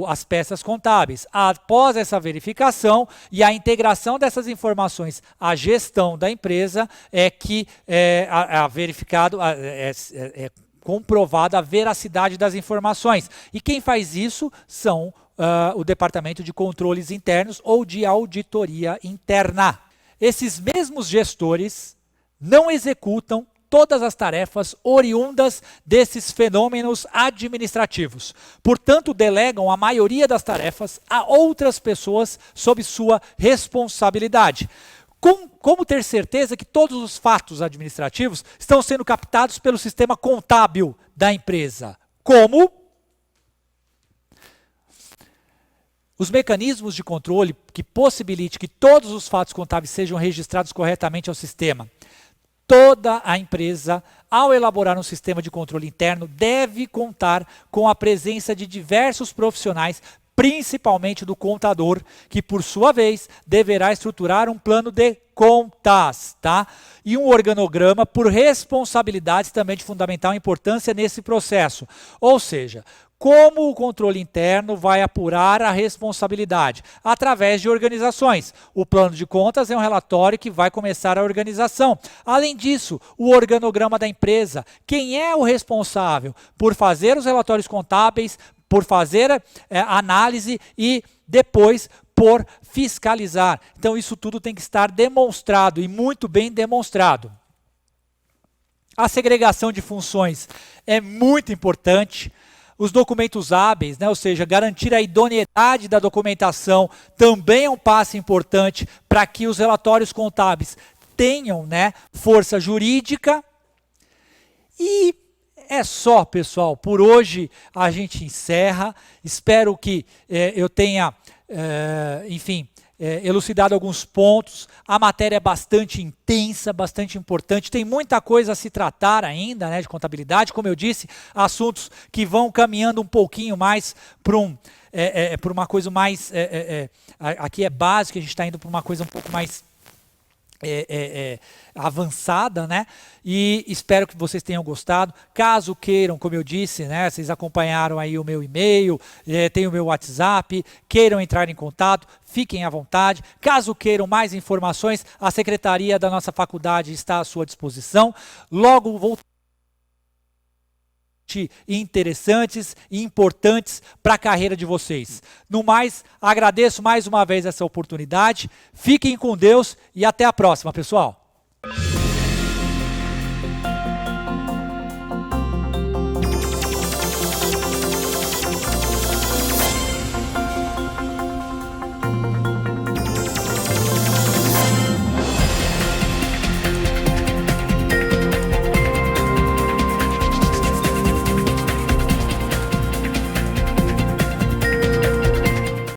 as peças contábeis. Após essa verificação e a integração dessas informações à gestão da empresa, é que é comprovada a veracidade das informações. E quem faz isso são o Departamento de Controles Internos ou de Auditoria Interna. Esses mesmos gestores não executam todas as tarefas oriundas desses fenômenos administrativos. Portanto, delegam a maioria das tarefas a outras pessoas sob sua responsabilidade. Como ter certeza que todos os fatos administrativos estão sendo captados pelo sistema contábil da empresa? Como? Os mecanismos de controle que possibilitem que todos os fatos contábeis sejam registrados corretamente ao sistema. Toda a empresa, ao elaborar um sistema de controle interno, deve contar com a presença de diversos profissionais, principalmente do contador, que por sua vez deverá estruturar um plano de contas, tá? E um organograma por responsabilidades também de fundamental importância nesse processo. Ou seja, como o controle interno vai apurar a responsabilidade? Através de organizações. O plano de contas é um relatório que vai começar a organização. Além disso, o organograma da empresa. Quem é o responsável por fazer os relatórios contábeis, por fazer análise e depois por fiscalizar. Então isso tudo tem que estar demonstrado e muito bem demonstrado. A segregação de funções é muito importante. Os documentos hábeis, né, ou seja, garantir a idoneidade da documentação, também é um passo importante para que os relatórios contábeis tenham, né, força jurídica. E é só, pessoal. Por hoje a gente encerra. Espero que eu tenha, elucidado alguns pontos. A matéria é bastante intensa, bastante importante. Tem muita coisa a se tratar ainda, né, de contabilidade. Como eu disse, assuntos que vão caminhando um pouquinho mais para uma coisa mais... aqui é básico, a gente está indo para uma coisa um pouco mais... avançada, né? E espero que vocês tenham gostado. Caso queiram, como eu disse, né? Vocês acompanharam aí o meu e-mail, tem o meu WhatsApp, queiram entrar em contato, fiquem à vontade. Caso queiram mais informações, a secretaria da nossa faculdade está à sua disposição. Logo vou interessantes e importantes para a carreira de vocês. No mais, agradeço mais uma vez essa oportunidade. Fiquem com Deus e até a próxima, pessoal.